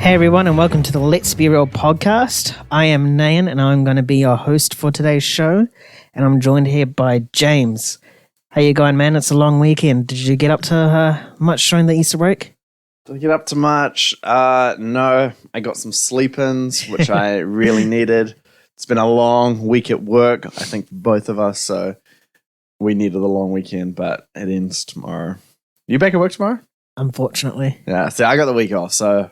Hey everyone, and welcome to the Let's Be Real podcast. I am Nayan, and I'm going to be your host for today's show. And I'm joined here by James. How you going, man? It's a long weekend. Did you get up to much during the Easter break? Did I get up to much? No. I got some sleep-ins, which I really needed. It's been a long week at work, I think, for both of us. So we needed a long weekend, but it ends tomorrow. You back at work tomorrow? Unfortunately. Yeah. See, I got the week off, so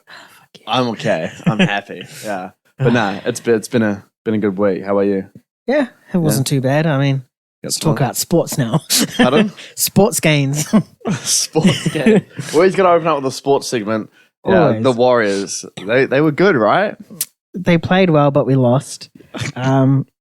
I'm okay. I'm happy. Yeah. But no, it's been a good week. How about you? Yeah, it wasn't too bad. I mean, let's talk about sports now. Pardon? Sports gains. Sports game. We always got to open up with a sports segment. Yeah, Always. the Warriors. They were good, right? They played well, but we lost.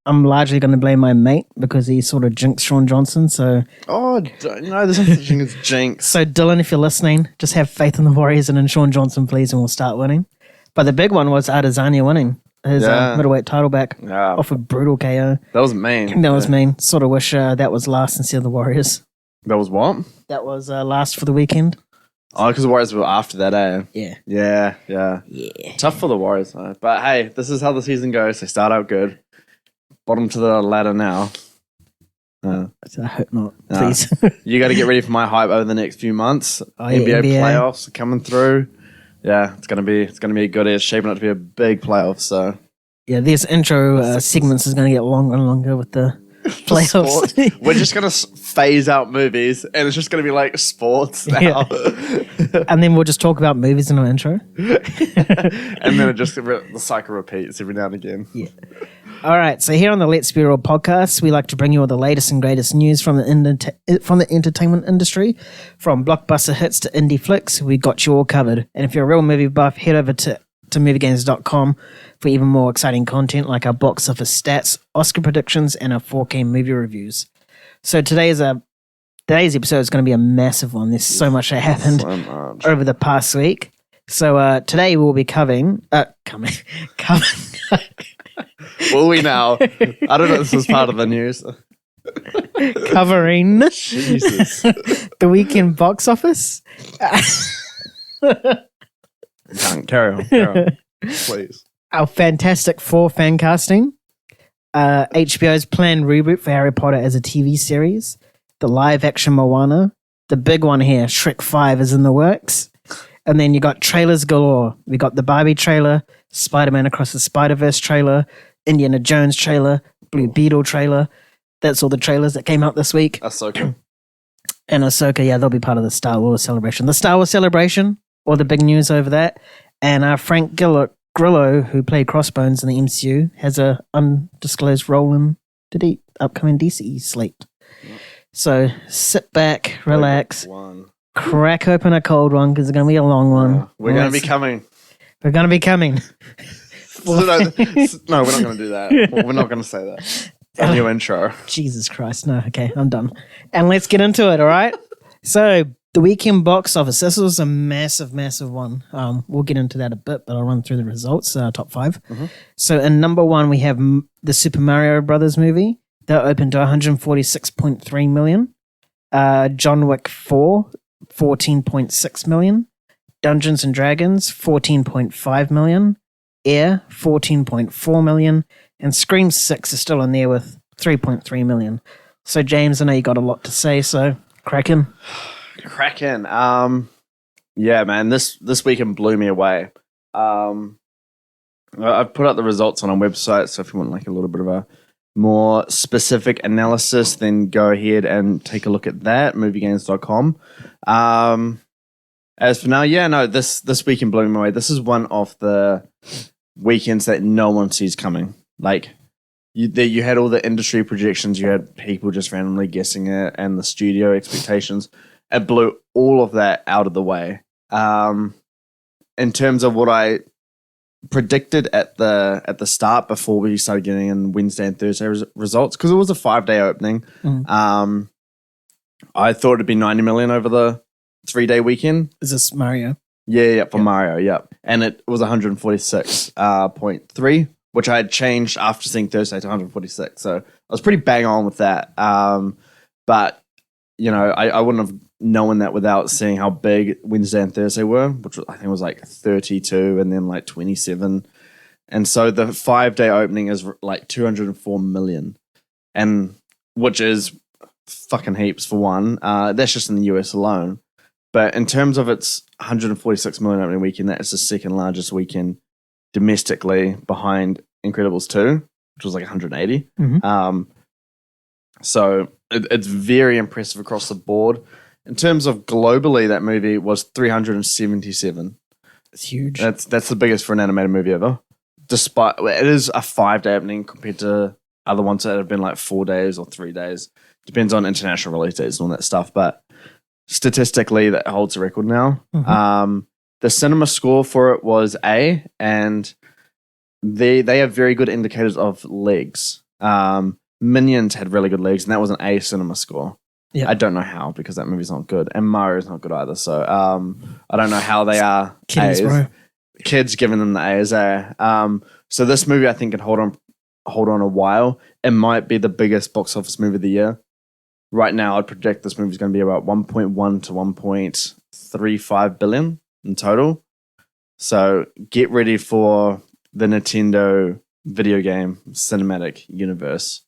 I'm largely going to blame my mate because he sort of jinxed Sean Johnson. So, No, there's no such thing as jinx. so Dylan, if you're listening, just have faith in the Warriors and in Sean Johnson, please, and we'll start winning. But the big one was Adesanya winning his middleweight title back off a brutal KO. That was mean. That was mean. Sort of wish that was last instead of the Warriors. That was what? That was last for the weekend. Oh, because the Warriors were after that, eh? Yeah. Yeah. Tough for the Warriors, though. But hey, this is how the season goes. They start out good. Bottom to the ladder now. I hope not, please. You got to get ready for my hype over the next few months. NBA playoffs are coming through. Yeah, it's gonna be a good. It's shaping up to be a big playoff. So yeah, these intro segments is going to get longer and longer with the playoffs. We're just gonna phase out movies, and it's just gonna be like sports now. Yeah. And then we'll just talk about movies in our intro. And then the cycle repeats every now and again. Yeah. All right, so here on the Let's Be Real podcast, we like to bring you all the latest and greatest news from the entertainment industry, from blockbuster hits to indie flicks. We got you all covered. And if you're a real movie buff, head over to moviegames.com for even more exciting content like our box office stats, Oscar predictions, and our 4K movie reviews. So today's episode is going to be a massive one. There's so much that happened over the past week. So today we'll be covering. Will we now? I don't know if this was part of the news. Covering Jesus. the weekend box office. Carry on. Please. Our Fantastic Four fan casting. HBO's planned reboot for Harry Potter as a TV series. The live action Moana. The big one here, Shrek 5 is in the works. And then you got trailers galore. We got the Barbie trailer, Spider-Man Across the Spider-Verse trailer, Indiana Jones trailer, Blue Beetle trailer. That's all the trailers that came out this week. Ahsoka. And Ahsoka, yeah, they'll be part of the Star Wars celebration. The Star Wars celebration, all the big news over that. And Frank Grillo, who played Crossbones in the MCU, has a undisclosed role in the upcoming DC slate. So sit back, relax, crack open a cold one because it's going to be a long one. We're going to be coming. We're going to be coming. No, we're not going to do that. We're not going to say that. A new intro. Jesus Christ. No, okay, I'm done. And let's get into it, all right? So, the weekend box office. This was a massive, massive one. We'll get into that a bit, but I'll run through the results, top 5. Mm-hmm. So, in number 1, we have the Super Mario Brothers movie. That opened to 146.3 million. John Wick 4, 14.6 million. Dungeons and Dragons, 14.5 million. Air, 14.4 million. And Scream 6 is still in there with 3.3 million. So, James, I know you got a lot to say, so crack in. Yeah, man, this weekend blew me away. I've put out the results on our website, so if you want like a little bit of a more specific analysis, then go ahead and take a look at that, moviegames.com. As for now, this weekend blew me away. This is one of the weekends that no one sees coming. Like, you had all the industry projections, you had people just randomly guessing it, and the studio expectations. It blew all of that out of the way. In terms of what I predicted at the start before we started getting in Wednesday and Thursday results, because it was a 5-day opening. I thought it'd be 90 million over the 3-day weekend. Is this Mario? Yeah, for Mario, yeah. And it was 146.3, which I had changed after seeing Thursday to 146. So I was pretty bang on with that. But, I wouldn't have knowing that without seeing how big Wednesday and Thursday were, which I think was like 32 and then like 27. And so the 5-day opening is like 204 million, and which is fucking heaps for one. That's just in the US alone. But in terms of its 146 million opening weekend, that is the second largest weekend domestically behind Incredibles 2, which was like 180. So it's very impressive across the board. In terms of globally, that movie was 377. It's huge. That's the biggest for an animated movie ever. Despite it is a 5-day opening compared to other ones that have been like 4 days or 3 days. Depends on international release dates and all that stuff. But statistically, that holds a record now. The cinema score for it was A, and they have very good indicators of legs. Minions had really good legs, and that was an A cinema score. Yeah. I don't know how, because that movie's not good, and Mario's not good either. So I don't know how they are. Kiddies, A's. bro. Kids giving them the A's. So this movie, I think, can hold on a while. It might be the biggest box office movie of the year. Right now, I'd predict this movie is going to be about 1.1 to 1.35 billion in total. So get ready for the Nintendo video game cinematic universe.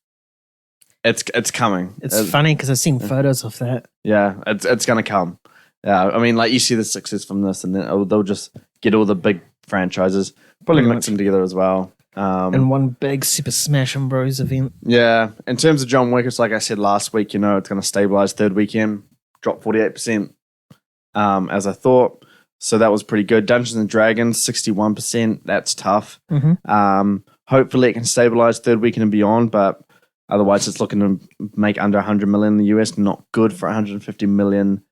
It's coming. It's funny because I've seen photos of that. Yeah, it's going to come. Yeah, I mean, like you see the success from this, and then they'll just get all the big franchises, probably mix them together as well. In one big Super Smash and Bros event. Yeah, in terms of John Wick, it's like I said last week, it's going to stabilize third weekend, drop 48%, as I thought. So that was pretty good. Dungeons and Dragons, 61%. That's tough. Hopefully it can stabilize third weekend and beyond, but otherwise it's looking to make under 100 million in the US. Not good for a $150 million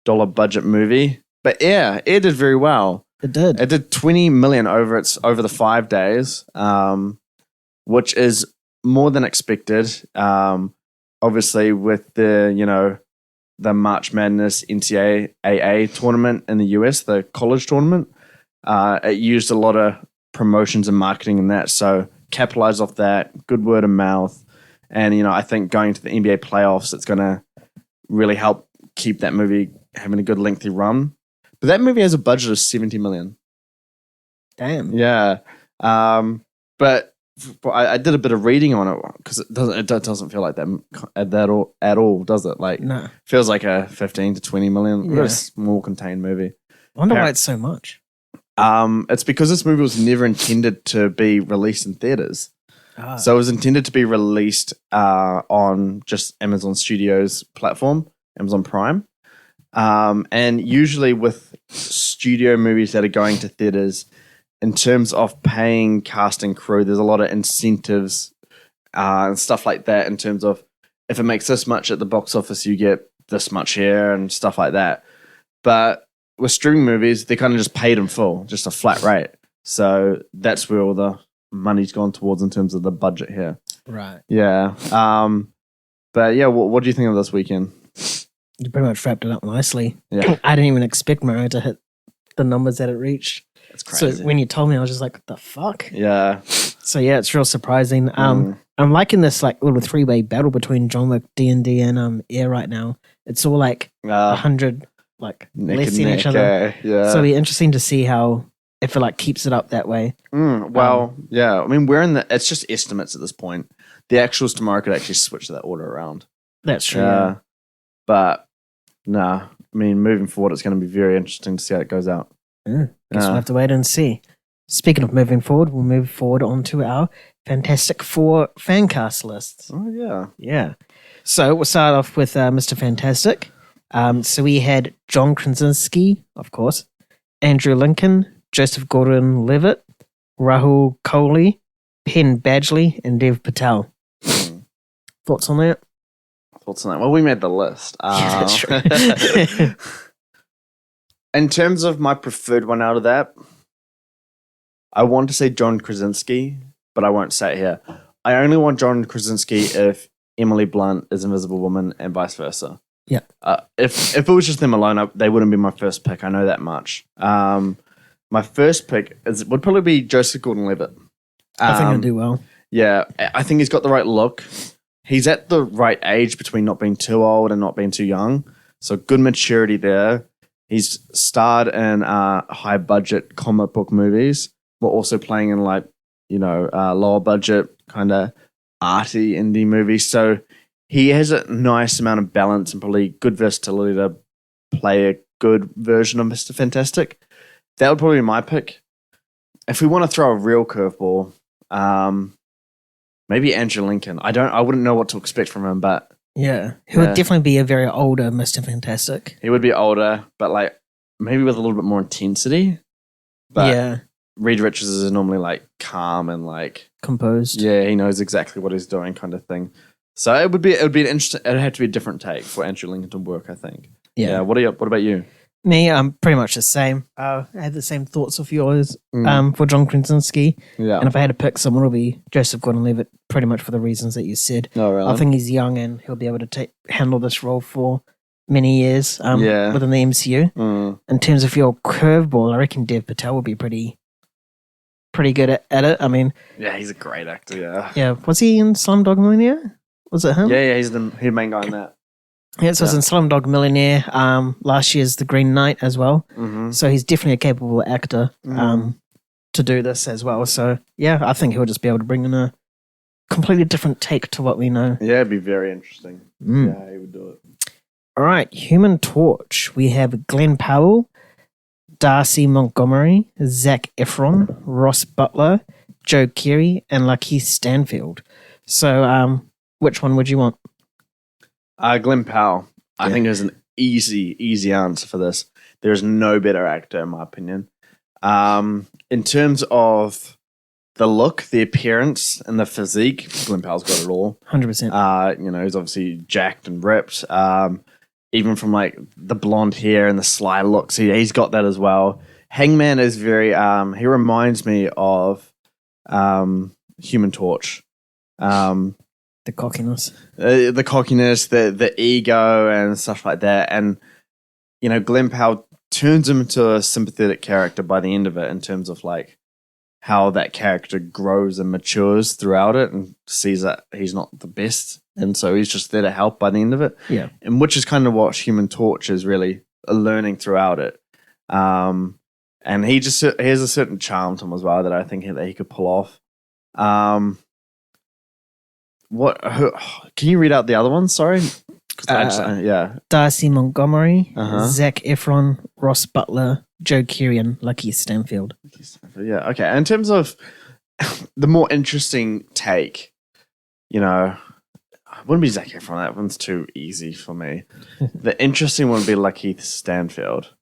budget movie. But yeah, it did very well. It did. It did 20 million over the 5 days, which is more than expected. Obviously, with the March Madness NCAA tournament in the US, the college tournament, it used a lot of promotions and marketing in that. So capitalize off that, good word of mouth, and I think going to the NBA playoffs, it's going to really help keep that movie having a good lengthy run. But that movie has a budget of 70 million. Damn. Yeah. But I did a bit of reading on it because it doesn't feel like that at all, does it? Like, no. Feels like a 15 to 20 million, Yeah. a small contained movie. I wonder why it's so much. It's because this movie was never intended to be released in theaters. So it was intended to be released on just Amazon Studios platform, Amazon Prime. And usually with studio movies that are going to theaters, in terms of paying cast and crew, there's a lot of incentives and stuff like that in terms of if it makes this much at the box office, you get this much here and stuff like that. But with streaming movies, they kind of just paid in full, just a flat rate. So that's where all the money's gone towards in terms of the budget here. Right. Yeah. But yeah, what do you think of this weekend? You pretty much wrapped it up nicely. Yeah. I didn't even expect Mario to hit the numbers that it reached. It's crazy. So when you told me, I was just like, what the fuck? Yeah. So yeah, it's real surprising. I'm liking this like little 3-way battle between John Wick, D&D, and Air right now. It's all like 100 like less than each other. Yeah. So it'll be interesting to see how if it like keeps it up that way. Yeah. I mean, it's just estimates at this point. The actuals tomorrow could actually switch that order around. That's true. Yeah. But nah, I mean, moving forward, it's going to be very interesting to see how it goes out. Guess we'll have to wait and see. Speaking of moving forward, we'll move forward onto our Fantastic Four fan cast lists. Oh, yeah. Yeah. So we'll start off with Mr. Fantastic. So we had John Krasinski, of course, Andrew Lincoln, Joseph Gordon-Levitt, Rahul Kohli, Penn Badgley, and Dev Patel. Thoughts on that? Well, we made the list. Yeah, that's true. In terms of my preferred one out of that, I want to say John Krasinski, but I won't say it here. I only want John Krasinski if Emily Blunt is Invisible Woman and vice versa. Yeah. If it was just them alone, they wouldn't be my first pick. I know that much. My first pick would probably be Joseph Gordon-Levitt. I think he'll do well. Yeah, I think he's got the right look. He's at the right age between not being too old and not being too young. So good maturity there. He's starred in high budget comic book movies, but also playing in lower budget kind of arty indie movies. So he has a nice amount of balance and probably good versatility to play a good version of Mr. Fantastic. That would probably be my pick. If we want to throw a real curveball, maybe Andrew Lincoln. I wouldn't know what to expect from him, but yeah, he would definitely be a very older Mr. Fantastic. he would be older, but like maybe with a little bit more intensity. But yeah, Reed Richards is normally like calm and like composed. Yeah, he knows exactly what he's doing, kind of thing. So it would be an interesting. It'd have to be a different take for Andrew Lincoln to work, I think. Yeah. What about you? Me, I'm pretty much the same. I have the same thoughts of yours for John Krasinski. Yeah. And if I had to pick someone, it would be Joseph Gordon-Levitt, pretty much for the reasons that you said. Oh, really? I think he's young and he'll be able to handle this role for many years within the MCU. In terms of your curveball, I reckon Dev Patel will be pretty good at it. I mean... Yeah, he's a great actor, yeah. Yeah, was he in Slumdog Millionaire? Was it him? Yeah, he's the main guy in that. Yeah, so it was in Slumdog Millionaire. Last year's The Green Knight as well. Mm-hmm. So he's definitely a capable actor to do this as well. So yeah, I think he'll just be able to bring in a completely different take to what we know. Yeah, it'd be very interesting. Yeah, he would do it. All right, Human Torch. We have Glenn Powell, Darcy Montgomery, Zac Efron, Ross Butler, Joe Keery, and Lakeith Stanfield. So which one would you want? Glenn Powell. I think there's an easy answer for this. There's no better actor, in my opinion. In terms of the look, the appearance, and the physique, Glenn Powell's got it all. 100%. He's obviously jacked and ripped. Even from like the blonde hair and the sly looks, he's got that as well. Hangman is very. He reminds me of Human Torch. The cockiness, the ego, and stuff like that. And Glenn Powell turns him into a sympathetic character by the end of it, in terms of like how that character grows and matures throughout it, and sees that he's not the best, and so he's just there to help by the end of it. Yeah, and which is kind of what Human Torch is really learning throughout it. And he has a certain charm to him as well that I think that he could pull off. Can you read out the other ones? Sorry. Darcy Montgomery, Zac Efron, Ross Butler, Joe Keery, and Lakeith Stanfield. Yeah, okay. In terms of the more interesting take, it wouldn't be Zac Efron. That one's too easy for me. The interesting one would be Lakeith Stanfield.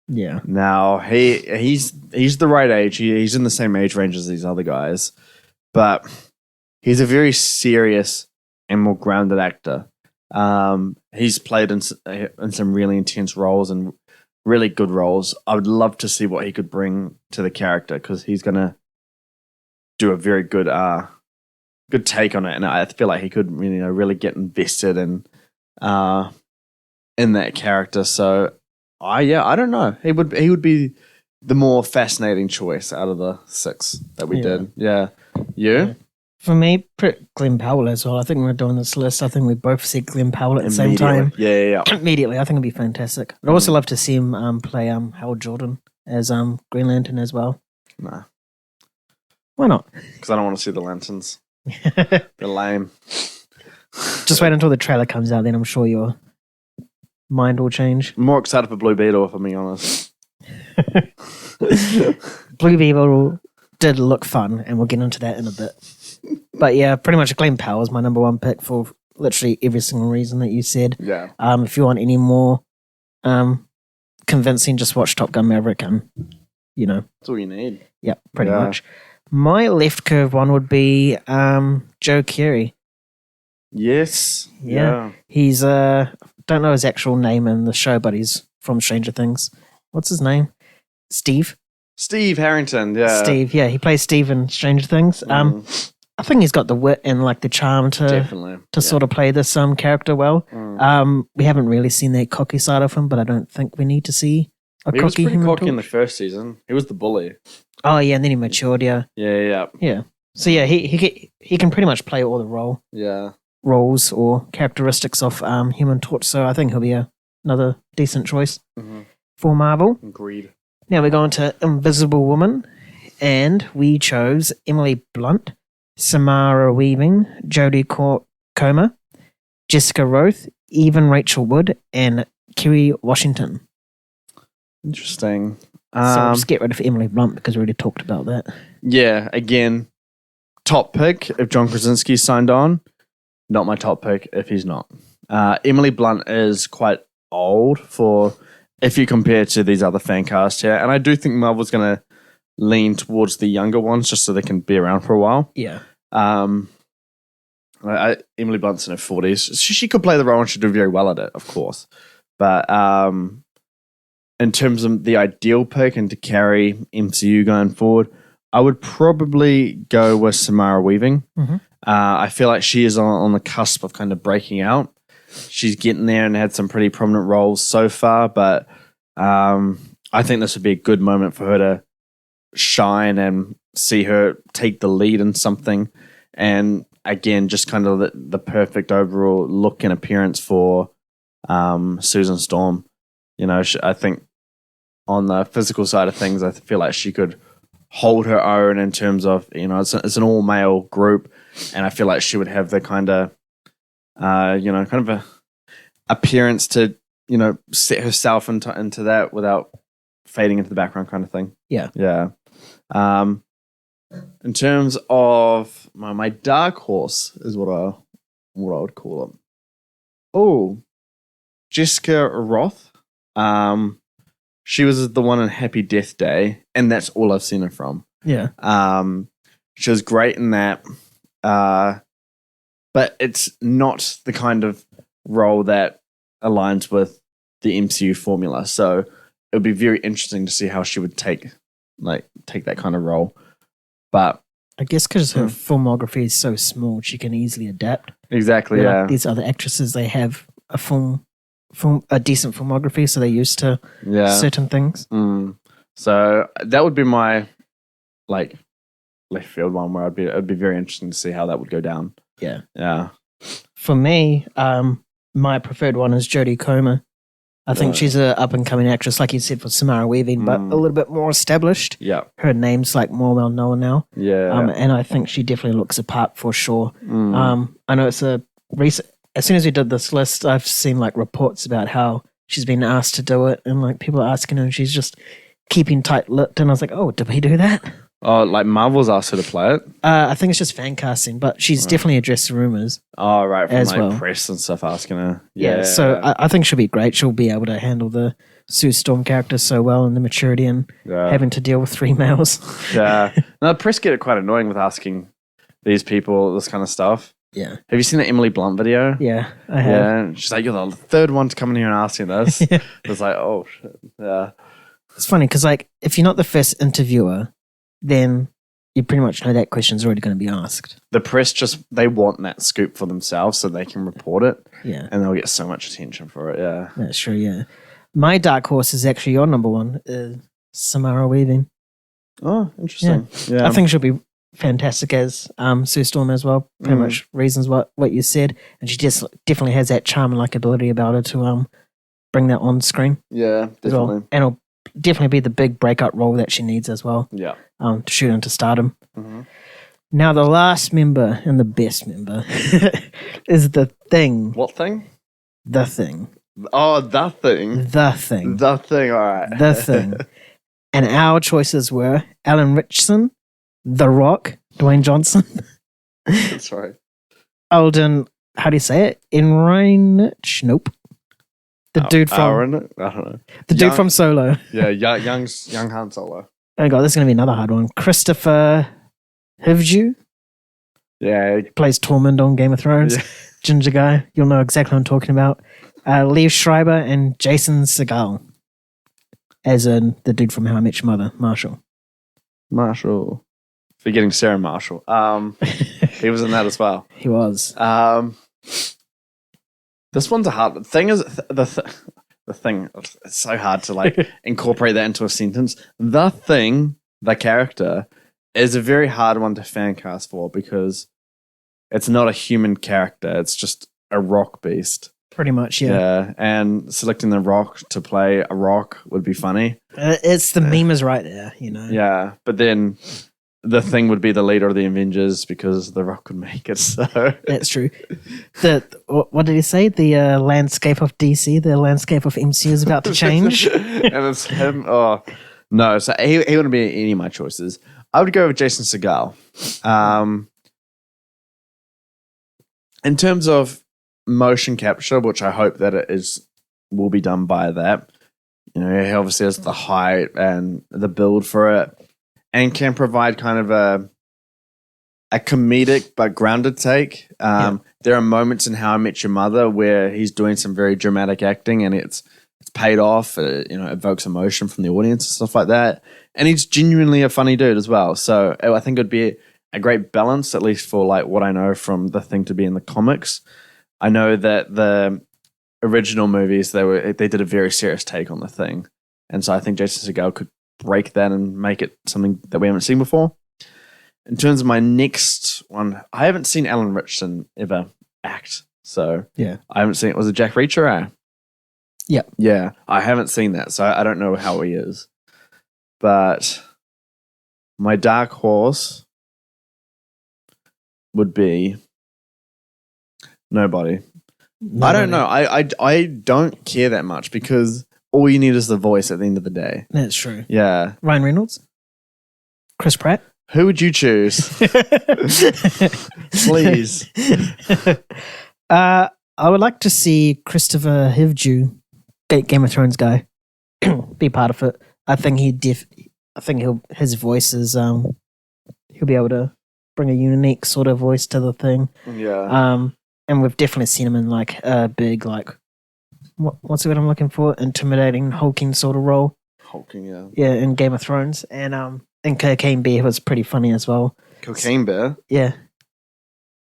Yeah. Now he's the right age. He's in the same age range as these other guys, but he's a very serious and more grounded actor. He's played in some really intense roles and really good roles. I would love to see what he could bring to the character, because he's going to do a very good take on it, and I feel like he could really get invested in that character. So I don't know. He would be the more fascinating choice out of the 6 that we did. Yeah. You? Yeah. For me, Glenn Powell as well. I think we're doing this list. I think we both said Glenn Powell at the same time. Yeah. Immediately. I think it'd be fantastic. I'd also love to see him play Hal Jordan as Green Lantern as well. Nah. Why not? Because I don't want to see the lanterns. They're lame. Just wait until the trailer comes out, then I'm sure your mind will change. I'm more excited for Blue Beetle, if I'm being honest. Blue Beetle did look fun, and we'll get into that in a bit. But yeah, pretty much Glenn Powell is my number one pick for literally every single reason that you said. Yeah. If you want any more convincing, just watch Top Gun Maverick, and that's all you need. Yeah, pretty much. My left curve one would be Joe Keery. Yes. Yeah. He's don't know his actual name in the show, but he's from Stranger Things. What's his name? Steve Harrington. Yeah. Steve. Yeah, he plays Steve in Stranger Things. I think he's got the wit and like the charm to sort of play this character well. We haven't really seen that cocky side of him, but I don't think we need to see a he cocky. Was pretty cocky in the first season. He was the bully. Oh yeah, and then he matured. Yeah. So yeah, he can pretty much play all the roles or characteristics of Human Torch. So I think he'll be a Another decent choice Mhm. for Marvel. Agreed. Now we're going to Invisible Woman, and we chose Emily Blunt, Samara Weaving, Coma, Jessica Roth, even Rachel Wood, and Kerry Washington. Interesting. So we'll just get rid of Emily Blunt because we already talked about that. Yeah, again, top pick if John Krasinski signed on. Not my top pick if he's not. Emily Blunt is quite old for if you compare to these other fan casts here, and I do think Marvel's going to lean towards the younger ones just so they can be around for a while. Yeah. Emily Blunt's in her 40s. She could play the role and she'd do very well at it, of course. But in terms of the ideal pick and to carry MCU going forward, I would probably go with Samara Weaving. Mm-hmm. I feel like she is on the cusp of kind of breaking out. She's getting there and had some pretty prominent roles so far, but I think this would be a good moment for her to shine and see her take the lead in something. And again, just kind of the perfect overall look and appearance for Susan Storm. You know, I think on the physical side of things, I feel like she could hold her own in terms of, you know, it's an all male group, and I feel like she would have the kind of, you know, kind of a appearance to, you know, set herself into that without fading into the background kind of thing. Yeah. Yeah. In terms of my dark horse is what I would call him. Oh, Jessica Roth. She was the one in Happy Death Day, and that's all I've seen her from. Yeah. She was great in that, but it's not the kind of role that aligns with the MCU formula. So it would be very interesting to see how she would take that kind of role. But I guess because her filmography is so small, she can easily adapt. Exactly, yeah. Like these other actresses, they have a decent filmography, so they're used to certain things. So that would be my left field one where it'd be very interesting to see how that would go down. Yeah. Yeah. For me, my preferred one is Jodie Comer. I think she's an up and coming actress, like you said, for Samara Weaving, but a little bit more established. Yeah. Her name's more well known now. Yeah. And I think she definitely looks apart for sure. I know it's a recent. As soon as we did this list, I've seen reports about how she's been asked to do it, and people are asking her, and she's just keeping tight-lipped. And I was like, "Oh, did we do that?" Oh, Marvel's asked her to play it. I think it's just fan casting, but she's definitely addressed rumors. Oh, right, from as well. Press and stuff asking her. Yeah, so I think she'll be great. She'll be able to handle the Sue Storm character so well, and the maturity and having to deal with 3 males. Yeah, no, press get it quite annoying with asking these people this kind of stuff. Yeah. Have you seen the Emily Blunt video? Yeah, I have. Yeah, she's like, "You're the third one to come in here and ask me this." Yeah. It's like, oh shit. Yeah. It's funny because if you're not the first interviewer, then you pretty much know that question's already going to be asked. The press they want that scoop for themselves so they can report it. Yeah. And they'll get so much attention for it. Yeah. That's true, yeah. My dark horse is actually your number one, Samara Weaving. Oh, interesting. Yeah. I think she'll be fantastic as Sue Storm as well. Pretty much reasons what you said. And she just definitely has that charm and ability about her to bring that on screen. Yeah, definitely. Well. And it'll definitely be the big breakout role that she needs as well. Yeah. To shoot into stardom. Mm-hmm. Now the last member and the best member is The Thing. What thing? The Thing. Oh, The Thing. The Thing. The Thing, all right. The Thing. And our choices were Alan Richardson, The Rock, Dwayne Johnson. Sorry. Alden, how do you say it? Enrich? Nope. The dude from I don't know. The dude from Solo. Yeah, young Han Solo. Oh god, this is gonna be another hard one. Christopher Hivju. Yeah. He plays Tormund on Game of Thrones. Yeah. Ginger guy. You'll know exactly what I'm talking about. Liev Schreiber and Jason Segel. As in the dude from How I Met Your Mother, Marshall. Forgetting Sarah Marshall. He was in that as well. He was. This one's a hard thing. Is the thing? It's so hard to incorporate that into a sentence. The Thing, the character, is a very hard one to fan cast for because it's not a human character. It's just a rock beast. Pretty much, yeah. Yeah, and selecting The Rock to play a rock would be funny. It's the meme is right there, you know. Yeah, but then the Thing would be the leader of the Avengers because The Rock would make it. So That's true. What did he say? The landscape of DC, the landscape of MCU is about to change. and it's him. Oh no, so he wouldn't be any of my choices. I would go with Jason Segel. In terms of motion capture, which I hope that will be done by that. You know, he obviously has the height and the build for it, and can provide kind of a comedic but grounded take. There are moments in How I Met Your Mother where he's doing some very dramatic acting, and it's paid off. It, evokes emotion from the audience and stuff like that. And he's genuinely a funny dude as well. So I think it'd be a great balance, at least for like what I know from the Thing to be in the comics. I know that the original movies they did a very serious take on the Thing, and so I think Jason Segel could break that and make it something that we haven't seen before. In terms of my next one, I haven't seen Alan Ritchson ever act, so Yeah. I haven't seen it. Was it Jack Reacher? Yeah, I haven't seen that, so I don't know how he is. But my dark horse would be nobody. I don't know. I don't care that much because all you need is the voice at the end of the day. That's true. Yeah. Ryan Reynolds? Chris Pratt? Who would you choose? Please. I would like to see Christopher Hivju, Game of Thrones guy, be part of it. I think his voice is he'll be able to bring a unique sort of voice to the Thing. Yeah. And we've definitely seen him in like a big what's the word I'm looking for? Intimidating, hulking sort of role. Hulking, yeah. Yeah, in Game of Thrones. And Cocaine Bear was pretty funny as well. Cocaine Bear? Yeah.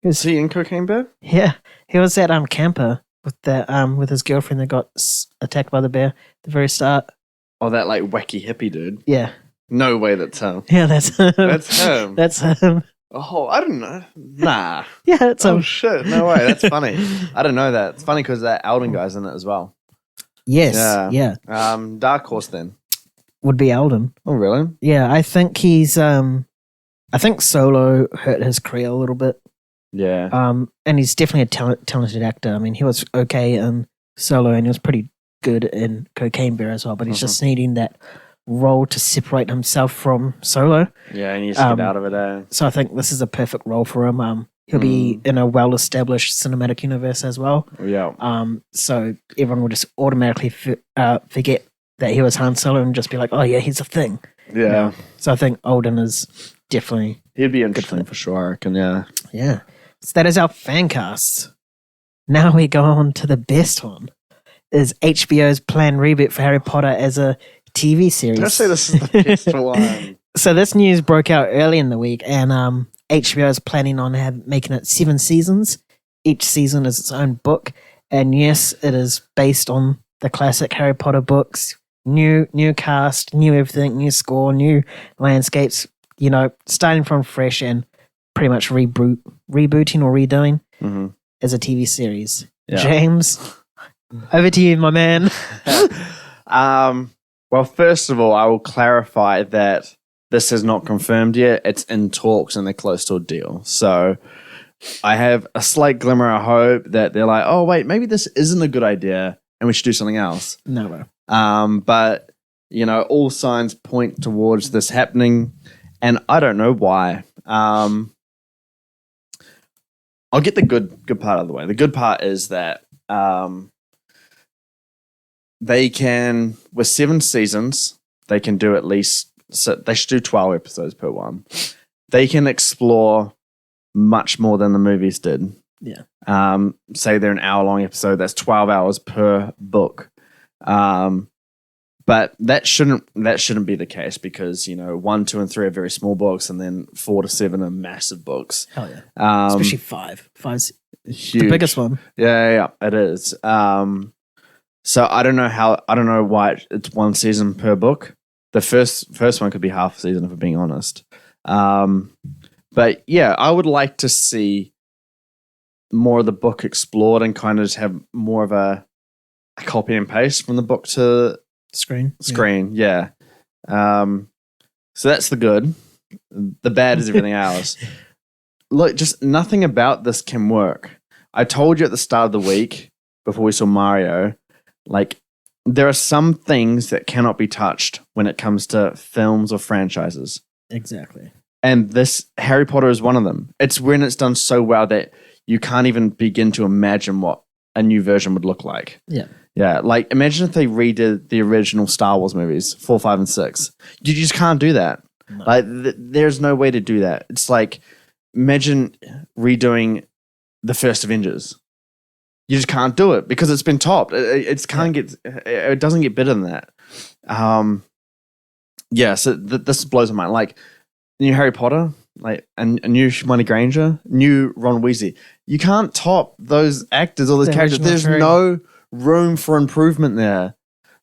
Is he in Cocaine Bear? Yeah. He was that camper with his girlfriend that got attacked by the bear at the very start. Oh, that like wacky hippie dude. Yeah. No way that's him. Yeah, that's him. That's him. That's him. Oh, I don't know. Nah. Yeah, that's him. Oh shit! No way. That's funny. I didn't know that. It's funny because that Alden guy's in it as well. Yes. Yeah. Dark horse then. Would be Alden. Oh really? Yeah, I think he's I think Solo hurt his career a little bit. Yeah. And he's definitely a talented actor. I mean, he was okay in Solo and he was pretty good in Cocaine Bear as well, but he's just needing that role to separate himself from Solo. Yeah, he needs to get out of it. So I think this is a perfect role for him. He'll be in a well-established cinematic universe as well. Yeah. So everyone will just automatically forget that he was Han Solo and just be like, oh yeah, he's a Thing. Yeah. So I think Alden is definitely He'd be interesting for sure, I reckon, yeah. Yeah. So that is our fan cast. Now we go on to the best one. Is HBO's planned reboot for Harry Potter as a TV series. Did I say this is the best one? So this news broke out early in the week, and HBO is planning on making it 7 seasons. Each season is its own book, and yes, it is based on the classic Harry Potter books. New cast, new everything, new score, new landscapes. Starting from fresh and pretty much rebooting or redoing as a TV series. Yeah. James, over to you, my man. Well, first of all, I will clarify that this is not confirmed yet. It's in talks and they're close to a deal. So I have a slight glimmer of hope that they're like, oh, wait, maybe this isn't a good idea and we should do something else. No. But, all signs point towards this happening and I don't know why. I'll get the good part out of the way. The good part is that they can, with 7 seasons, they can do at least, so they should do 12 episodes per one. They can explore much more than the movies did. Yeah. Say they're an hour-long episode, that's 12 hours per book. But that shouldn't be the case because 1, 2, and 3 are very small books, and then 4 to 7 are massive books. Hell yeah! Especially 5. 5's huge. The biggest one. Yeah, it is. So I don't know why it's 1 season per book. The first one could be half a season, if I'm being honest. But yeah, I would like to see more of the book explored and kind of just have more of a copy and paste from the book to Screen. Yeah. So that's the good. The bad is everything else. Look, just nothing about this can work. I told you at the start of the week before we saw Mario, like there are some things that cannot be touched when it comes to films or franchises. Exactly. And this Harry Potter is one of them. It's when it's done so well that you can't even begin to imagine what a new version would look like. Yeah. Yeah, like imagine if they redid the original Star Wars movies, 4, 5, and 6. You just can't do that. No. Like, there's no way to do that. It's like, imagine redoing the first Avengers. You just can't do it because it's been topped. It doesn't get better than that. So this blows my mind. Like, new Harry Potter, like a new Hermione Granger, new Ron Weasley. You can't top those actors or those characters. There's no room for improvement there.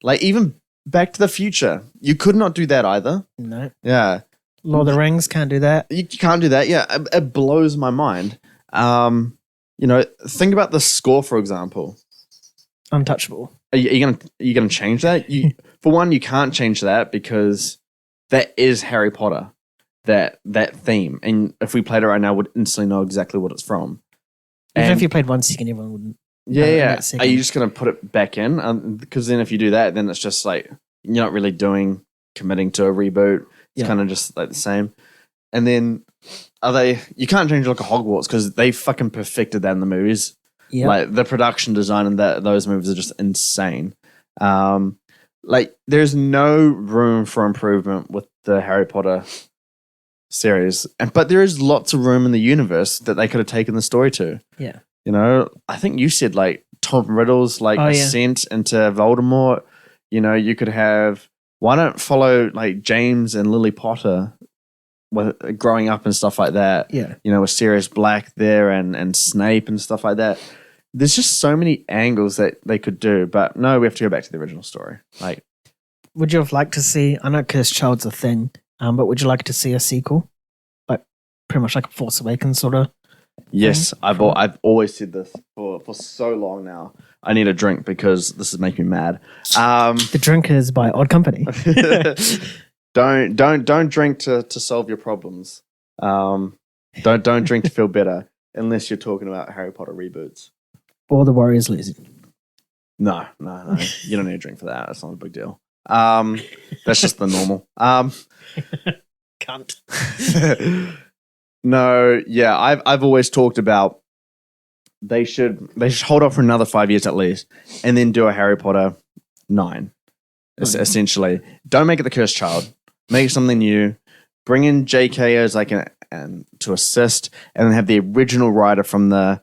Like even Back to the Future, you could not do that either. No. Yeah. Lord of the Rings can't do that. You can't do that. Yeah, it blows my mind. Think about the score, for example. Untouchable. Are you gonna change that? For one, you can't change that because that is Harry Potter. That theme, and if we played it right now, would instantly know exactly what it's from. Even if you played 1 second, everyone wouldn't. Yeah. Are you just going to put it back in? Because then if you do that, then it's just like you're not really committing to a reboot. It's kind of just like the same. And then you can't change like a Hogwarts because they fucking perfected that in the movies. Yeah. Like the production design in those movies are just insane. Like there's no room for improvement with the Harry Potter series. But there is lots of room in the universe that they could have taken the story to. Yeah. I think you said like Tom Riddle's ascent into Voldemort. You could have. Why don't follow like James and Lily Potter with growing up and stuff like that? Yeah. With Sirius Black there and Snape and stuff like that. There's just so many angles that they could do, but no, we have to go back to the original story. Like, would you have liked to see? I know Cursed Child's a thing, but would you like to see a sequel, like pretty much like a Force Awakens sort of? Yes, I've always said this for so long now. I need a drink because this is making me mad. The drink is by Odd Company. Don't drink to solve your problems. Don't drink to feel better unless you're talking about Harry Potter reboots or the Warriors losing. No. You don't need a drink for that. That's not a big deal. That's just the normal. Cunt. No, yeah, I've always talked about they should hold off for another 5 years at least, and then do a Harry Potter 9. Essentially, don't make it the Cursed Child. Make it something new. Bring in J.K. as like to assist, and then have the original writer from the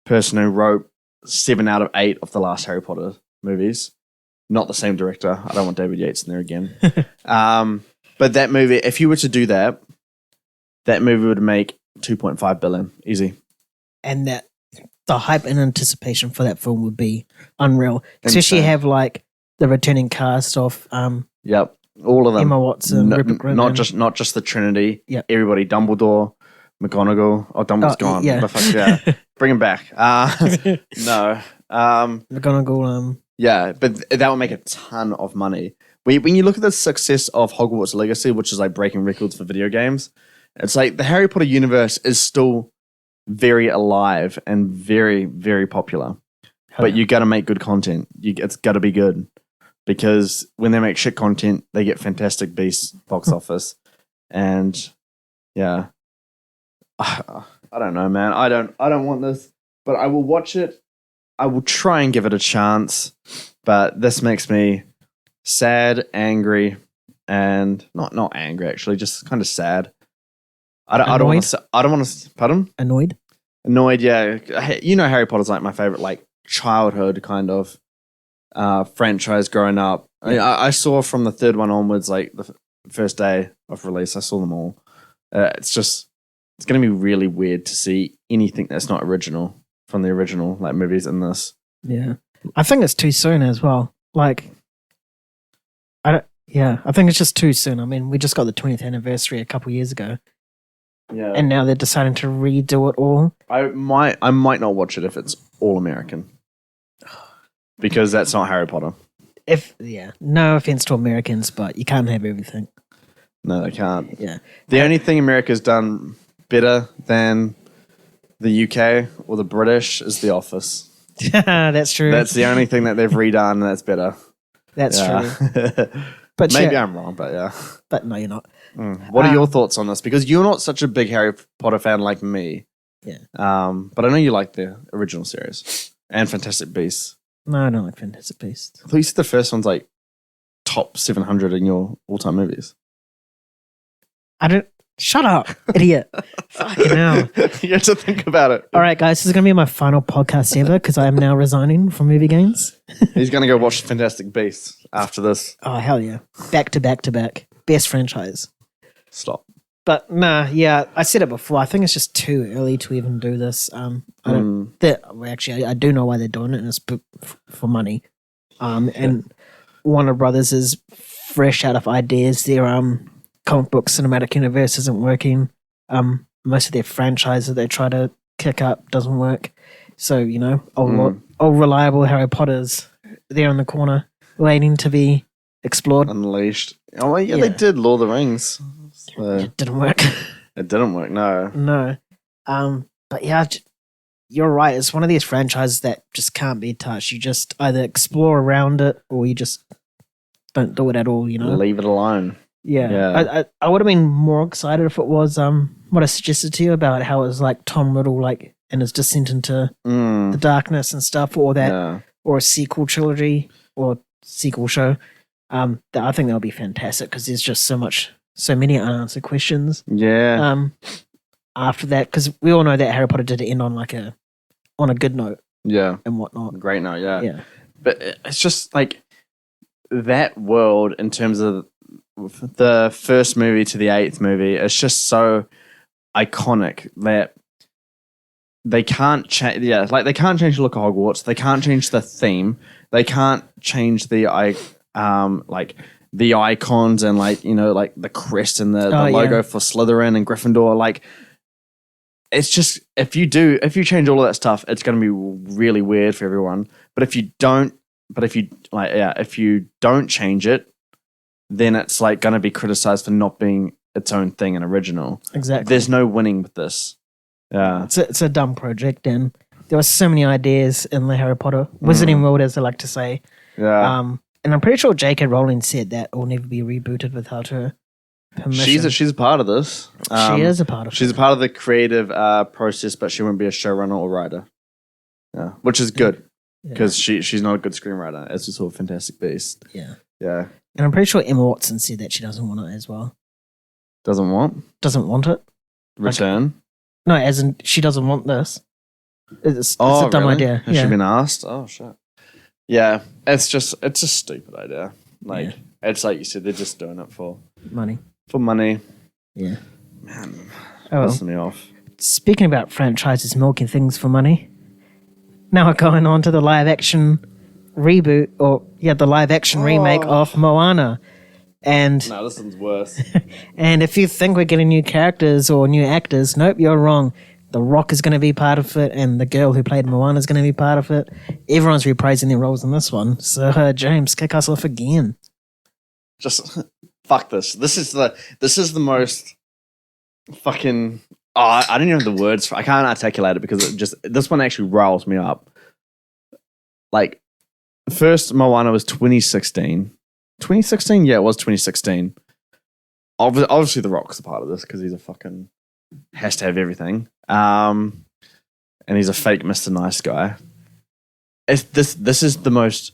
person who wrote 7 out of 8 of the last Harry Potter movies. Not the same director. I don't want David Yates in there again. But that movie, if you were to do that. That movie would make $2.5 billion easy, and that the hype and anticipation for that film would be unreal. Especially have like the returning cast of yep, all of them. Emma Watson, Rupert Grint, not just the Trinity. Yep. Everybody, Dumbledore, McGonagall. Oh, Dumbledore's gone. Yeah. But fuck yeah, bring him back. No, McGonagall. Yeah, but that would make a ton of money. When you look at the success of Hogwarts Legacy, which is like breaking records for video games. It's like the Harry Potter universe is still very alive and very, very popular. But you got to make good content. It's got to be good. Because when they make shit content, they get Fantastic Beasts box office. And yeah. I don't know, man. I don't want this. But I will watch it. I will try and give it a chance. But this makes me sad, angry, and not angry, actually. Just kind of sad. I don't want to. Pardon? Annoyed, yeah. Harry Potter's like my favorite, like childhood kind of franchise growing up. I saw from the third one onwards, like the first day of release, I saw them all. It's going to be really weird to see anything that's not original from the original like movies in this. Yeah, I think it's too soon as well. Like, I think it's just too soon. I mean, we just got the 20th anniversary a couple years ago. Yeah. and now they're deciding to redo it all. I might not watch it if it's all American. Because that's not Harry Potter. No offense to Americans, but you can't have everything. No, they can't. Yeah. The only thing America's done better than the UK or the British is The Office. That's true. That's the only thing that they've redone that's better. That's true. But maybe I'm wrong, but yeah. But no, you're not. What are your thoughts on this? Because you're not such a big Harry Potter fan like me. Yeah. But I know you like the original series and Fantastic Beasts. No, I don't like Fantastic Beasts. I thought you said the first one's like top 700 in your all-time movies. I don't. Shut up, idiot. Fucking hell. You have to think about it. All right, guys, this is going to be my final podcast ever because I am now resigning from movie games. He's going to go watch Fantastic Beasts after this. Oh, hell yeah. Back to back to back. Best franchise. Stop. But nah, yeah, I said it before. I think it's just too early to even do this. I don't. Actually, I do know why they're doing it, and it's for money. And Warner Brothers is fresh out of ideas. Their comic book cinematic universe isn't working. Most of their franchises they try to kick up doesn't work. So old reliable Harry Potter's there in the corner, waiting to be explored. Unleashed. Oh yeah, they did Lord of the Rings. So It didn't work. it didn't work. No. No. But yeah, you're right. It's one of these franchises that just can't be touched. You just either explore around it or you just don't do it at all, Leave it alone. Yeah. I would have been more excited if it was what I suggested to you about how it was like Tom Riddle and his descent into the darkness and stuff, or that or a sequel trilogy or sequel show. I think that'll be fantastic because there's just so many unanswered questions. Yeah. After that, because we all know that Harry Potter did end on on a good note. Yeah. And whatnot. Great note. Yeah. Yeah. But it's just like that world in terms of the first movie to the 8th movie. It's just so iconic that they can't change. Yeah, like they can't change the look of Hogwarts. They can't change the theme. They can't change the the icons and like the crest and the logo for Slytherin and Gryffindor. Like it's just if you change all of that stuff, it's going to be really weird for everyone. But if you don't change it, then it's like going to be criticized for not being its own thing and original. Exactly. There's no winning with this. Yeah, it's a dumb project, and there were so many ideas in the Harry Potter Wizarding World, as I like to say. Yeah. And I'm pretty sure J.K. Rowling said that it will never be rebooted without her permission. She's a part of this. She is a part of it. She's a part of the creative process, but she won't be a showrunner or writer. Yeah, which is good because she's not a good screenwriter. It's just all Fantastic Beast. Yeah. Yeah. And I'm pretty sure Emma Watson said that she doesn't want it as well. Doesn't want it. Return. No, as in she doesn't want this. It's a dumb idea. Has she been asked? Oh shit. Yeah, it's a stupid idea. Like it's like you said, they're just doing it for money. For money. Yeah. Man, pissing me off. Speaking about franchises milking things for money, now we're going on to the live action reboot, the live action remake of Moana. And no, this one's worse. And if you think we're getting new characters or new actors, nope, you're wrong. The Rock is going to be part of it, and the girl who played Moana is going to be part of it. Everyone's reprising their roles in this one. So, James, kick us off again. Just fuck this. This is the most fucking. Oh, I don't even have the words. I can't articulate it because this one actually riles me up. Like, first Moana was 2016. 2016? Yeah, it was 2016. Obviously, The Rock's a part of this because he's a fucking has to have everything. And he's a fake Mr. Nice Guy. This is the most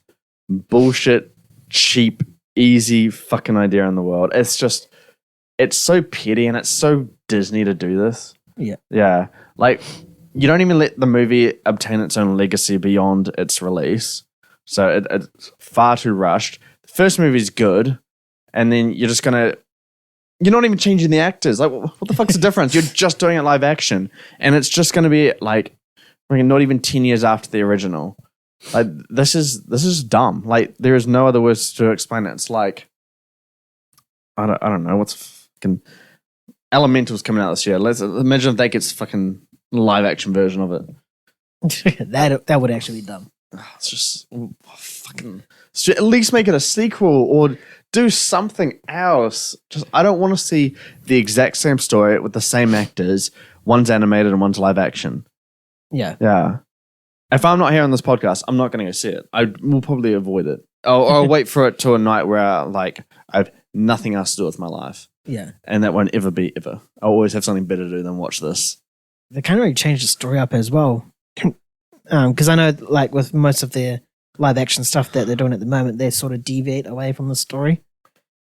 bullshit, cheap, easy fucking idea in the world. It's so petty and it's so Disney to do this. Yeah. Yeah. Like, you don't even let the movie obtain its own legacy beyond its release. So it's far too rushed. The first movie's good, and then you're not even changing the actors. Like, what the fuck's the difference? You're just doing it live action, and it's just going to be like not even 10 years after the original. Like, this is dumb. Like, there is no other words to explain it. It's like I don't know what's fucking Elemental's coming out this year. Let's imagine if that gets fucking live action version of it. that would actually be dumb. It's just fucking. At least make it a sequel or do something else. Just I don't want to see the exact same story with the same actors. One's animated and one's live action. Yeah. Yeah. If I'm not here on this podcast, I'm not going to go see it. I will probably avoid it. I'll wait for it to a night where I have nothing else to do with my life. Yeah. And that won't ever be ever. I'll always have something better to do than watch this. They kind of really changed the story up as well. Because I know, like, with most of their live action stuff that they're doing at the moment, they sort of deviate away from the story.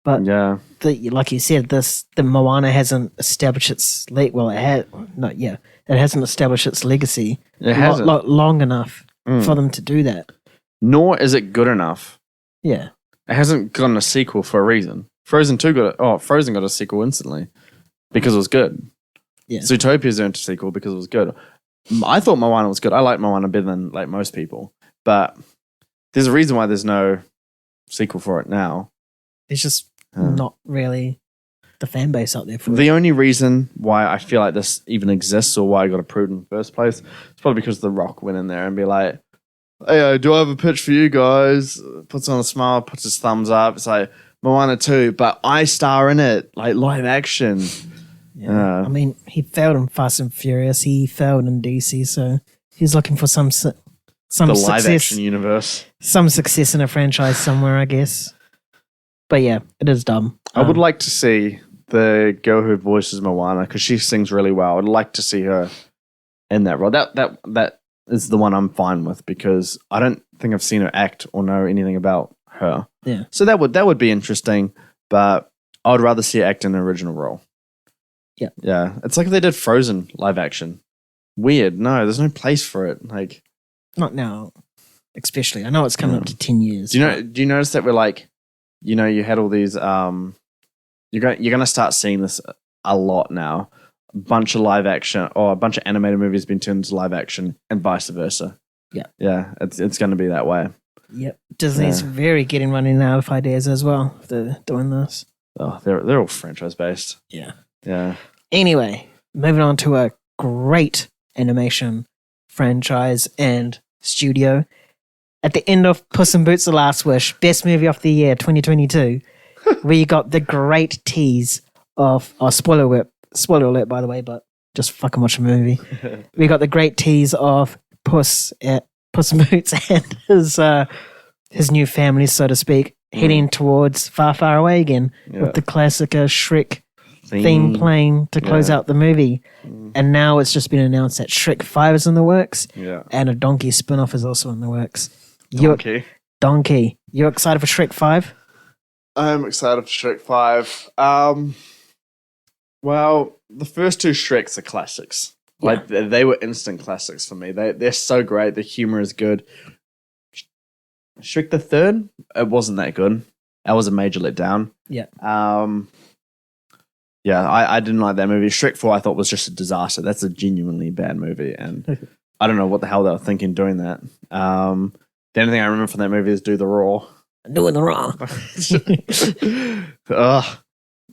But yeah, like you said, the Moana hasn't established its it hasn't established its legacy long enough for them to do that. Nor is it good enough. Yeah, it hasn't gotten a sequel for a reason. Frozen got a sequel instantly because it was good. Yeah, Zootopia's earned a sequel because it was good. I thought Moana was good. I like Moana better than like most people, but there's a reason why there's no sequel for it now. It's just not really the fan base out there for it. The only reason why I feel like this even exists or why I got approved in the first place is probably because The Rock went in there and be like, hey, do I have a pitch for you guys? Puts on a smile, puts his thumbs up. It's like, Moana 2, but I star in it, like live action. Yeah. I mean, he failed in Fast and Furious. He failed in DC, so he's looking for some the success, live action universe. Some success in a franchise somewhere, I guess. But yeah, it is dumb. I would like to see the girl who voices Moana because she sings really well. I'd like to see her in that role. That is the one I'm fine with because I don't think I've seen her act or know anything about her. Yeah. So that would be interesting, but I would rather see her act in an original role. Yeah. Yeah. It's like if they did Frozen live action. Weird. No, there's no place for it. Like not now. Especially. I know it's coming up to 10 years. Do you notice that we're like, you had all these you're going to start seeing this a lot now. A bunch of live action or a bunch of animated movies being turned into live action and vice versa. Yeah. Yeah, it's going to be that way. Yep. Disney's very getting running out of ideas as well if they're doing this. Oh, they're all franchise based. Yeah. Yeah. Anyway, moving on to a great animation franchise and studio. At the end of Puss in Boots: The Last Wish, best movie of the year 2022, we got the great tease of spoiler alert by the way, but just fucking watch the movie. We got the great tease of Puss in Boots and his new family, so to speak, heading towards Far, Far Away again with the classic Shrek theme playing to close out the movie. And now it's just been announced that Shrek 5 is in the works and a Donkey spin-off is also in the works. Donkey. You excited for Shrek 5? I'm excited for Shrek 5. Well, the first two Shreks are classics. Like they were instant classics for me. They're so great. The humor is good. Shrek the third, it wasn't that good. That was a major letdown. Yeah. I didn't like that movie. Shrek 4 I thought was just a disaster. That's a genuinely bad movie. And I don't know what the hell they were thinking doing that. The only thing I remember from that movie is Do the Raw. Doing the Raw.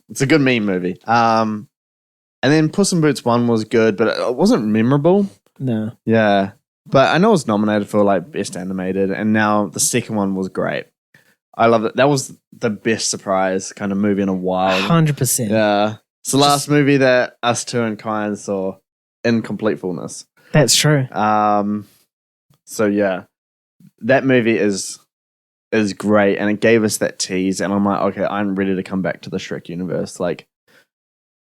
It's a good meme movie. And then Puss in Boots 1 was good, but it wasn't memorable. No. Yeah. But I know it was nominated for like Best Animated, and now the second one was great. I love it. That was the best surprise kind of movie in a while. 100%. Yeah. It's the last movie that us two and Kyan saw in complete fullness. That's true. So yeah, that movie is great, and it gave us that tease, and I'm like, okay, I'm ready to come back to the Shrek universe. Like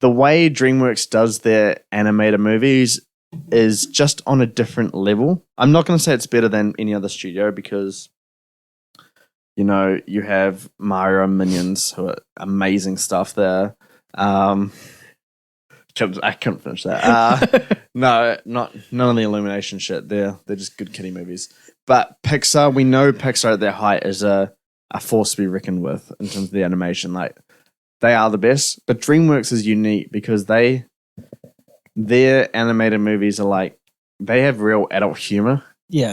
the way DreamWorks does their animated movies is just on a different level. I'm not going to say it's better than any other studio because, you have Mario and Minions who are amazing stuff there. I couldn't finish that. No, none of the Illumination shit. They're just good kiddie movies. But Pixar, we know Pixar at their height is a force to be reckoned with in terms of the animation. Like they are the best, but DreamWorks is unique because their animated movies are like, they have real adult humor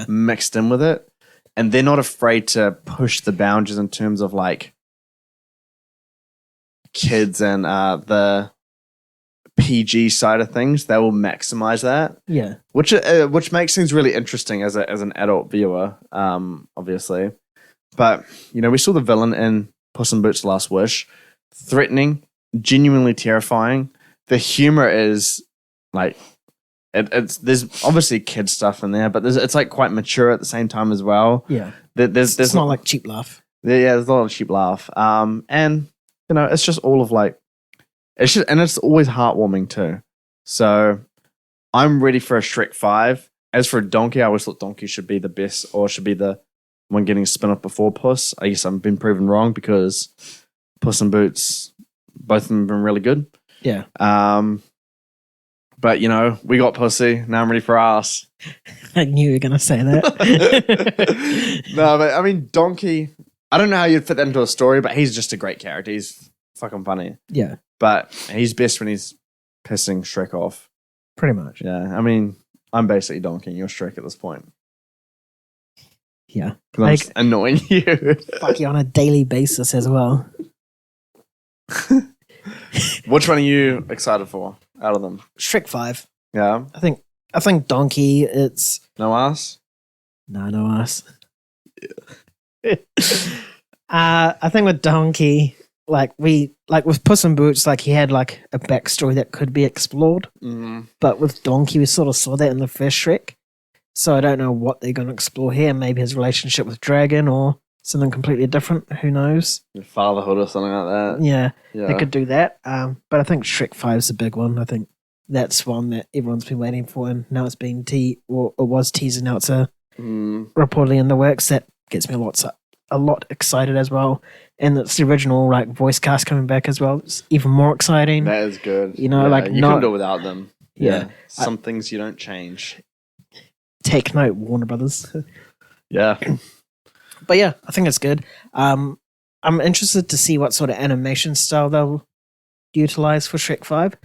mixed in with it. And they're not afraid to push the boundaries in terms of like kids and the PG side of things, they will maximize that. Yeah. Which makes things really interesting as an adult viewer, obviously. But we saw the villain in Puss in Boots: Last Wish, threatening, genuinely terrifying. The humor is like it's there's obviously kid stuff in there, but it's like quite mature at the same time as well. Yeah. There's It's not like cheap laugh. there's a lot of cheap laugh. And it's just all of like it's always heartwarming too. So I'm ready for a Shrek 5. As for Donkey, I always thought Donkey should be the best or should be the one getting a spin-off before Puss. I guess I've been proven wrong because Puss in Boots, both of them have been really good. Yeah. But we got Pussy. Now I'm ready for ass. I knew you were going to say that. No, but I mean, Donkey, I don't know how you'd fit that into a story, but he's just a great character. He's fucking funny. Yeah. But he's best when he's pissing Shrek off. Pretty much. Yeah. I mean, I'm basically Donkey and you're Shrek at this point. Yeah. Because I'm just annoying you. Fuck you on a daily basis as well. Which one are you excited for out of them? Shrek 5. Yeah. I think Donkey, it's... No ass? No ass. I think with Donkey, with Puss in Boots, he had a backstory that could be explored. Mm-hmm. But with Donkey, we sort of saw that in the first Shrek. So I don't know what they're going to explore here. Maybe his relationship with Dragon or something completely different. Who knows? Fatherhood or something like that. Yeah. They could do that. But I think Shrek 5 is a big one. I think that's one that everyone's been waiting for, and now it's been it was teased, now it's reportedly in the works. That gets me a lot excited as well. And it's the original voice cast coming back as well. It's even more exciting. That is good. You couldn't do it without them. Yeah. Some things you don't change. Take note, Warner Brothers. Yeah. But yeah, I think it's good. I'm interested to see what sort of animation style they'll utilize for Shrek 5.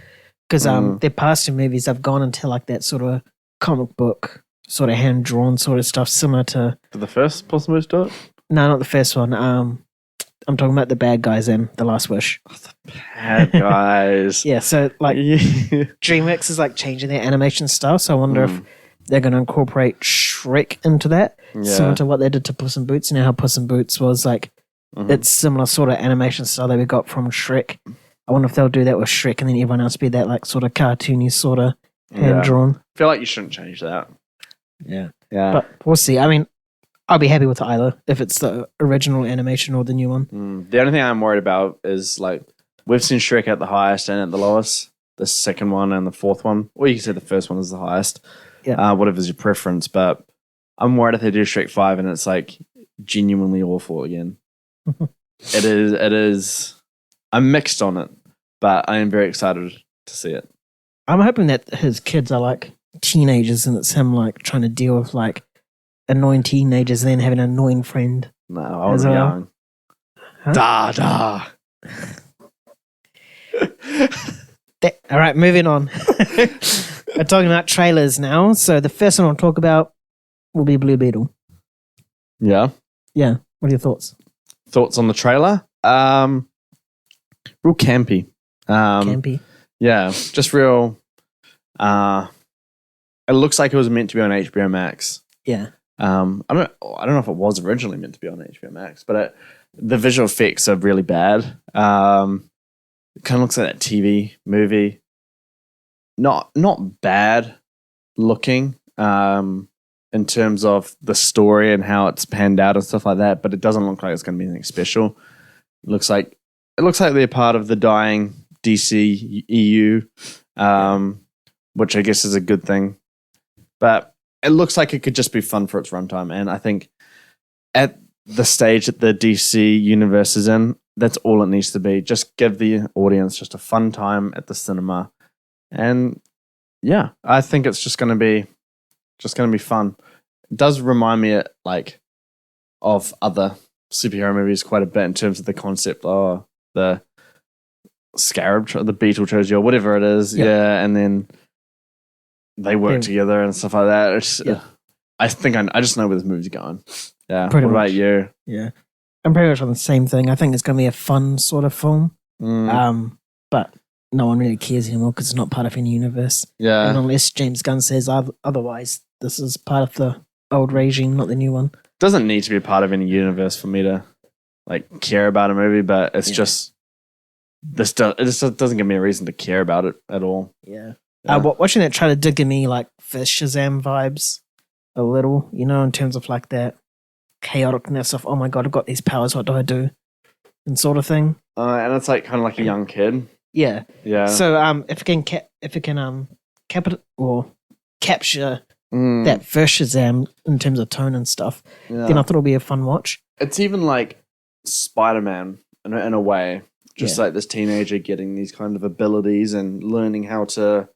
Because their past two movies have gone into that sort of comic book, sort of hand-drawn sort of stuff, similar to... Did the first Puss in Boots do it? No, not the first one. I'm talking about the bad guys in The Last Wish. Oh, the bad guys. Yeah, so DreamWorks is changing their animation style, so I wonder if they're going to incorporate Shrek into that, similar to what they did to Puss in Boots. You know how Puss in Boots was it's similar sort of animation style that we got from Shrek. I wonder if they'll do that with Shrek and then everyone else be that sort of cartoony sort of hand-drawn. I feel like you shouldn't change that. Yeah. Yeah. But we'll see. I mean, I'll be happy with either, if it's the original animation or the new one. The only thing I'm worried about is we've seen Shrek at the highest and at the lowest. The second one and the fourth one. Or you can say the first one is the highest. Yeah. Whatever's your preference. But I'm worried if they do Shrek 5 and it's genuinely awful again. It is. I'm mixed on it, but I am very excited to see it. I'm hoping that his kids are teenagers and it's him trying to deal with annoying teenagers and then having an annoying friend. No, I was young. Huh? Da. All right, moving on. We're talking about trailers now. So the first one I'll talk about will be Blue Beetle. Yeah. Yeah. What are your thoughts? Thoughts on the trailer? Real campy. Campy. Yeah, just real. It looks like it was meant to be on HBO Max. Yeah. I don't know if it was originally meant to be on HBO Max, but the visual effects are really bad. It kind of looks like that TV movie. Not bad looking in terms of the story and how it's panned out and stuff like that, but it doesn't look like it's going to be anything special. It looks like they're part of the dying DC EU, which I guess is a good thing. But it looks like it could just be fun for its runtime, and I think at the stage that the DC universe is in, that's all it needs to be. Just give the audience just a fun time at the cinema, and yeah, I think it's just going to be fun. It does remind me of other superhero movies quite a bit in terms of the concept. Oh, the scarab, the beetle chose you, or whatever it is. Yeah, and then they work together and stuff like that. It's, I think I just know where this movie's going. Yeah. Pretty what much. about you? Yeah. I'm pretty much on the same thing. I think it's going to be a fun sort of film. But no one really cares anymore because it's not part of any universe. Yeah. And unless James Gunn says otherwise, this is part of the old regime, not the new one. Doesn't need to be a part of any universe for me to like care about a movie, but it's just it just doesn't give me a reason to care about it at all. Yeah. Watching that trailer did give me like first Shazam vibes a little, in terms of like that chaoticness of, oh my God, I've got these powers, what do I do? And sort of thing. And it's like kind of like a young kid. Yeah. Yeah. So if it can capture that first Shazam in terms of tone and stuff, then I thought it'll be a fun watch. It's even like Spider-Man in a way. Just like this teenager getting these kind of abilities and learning how to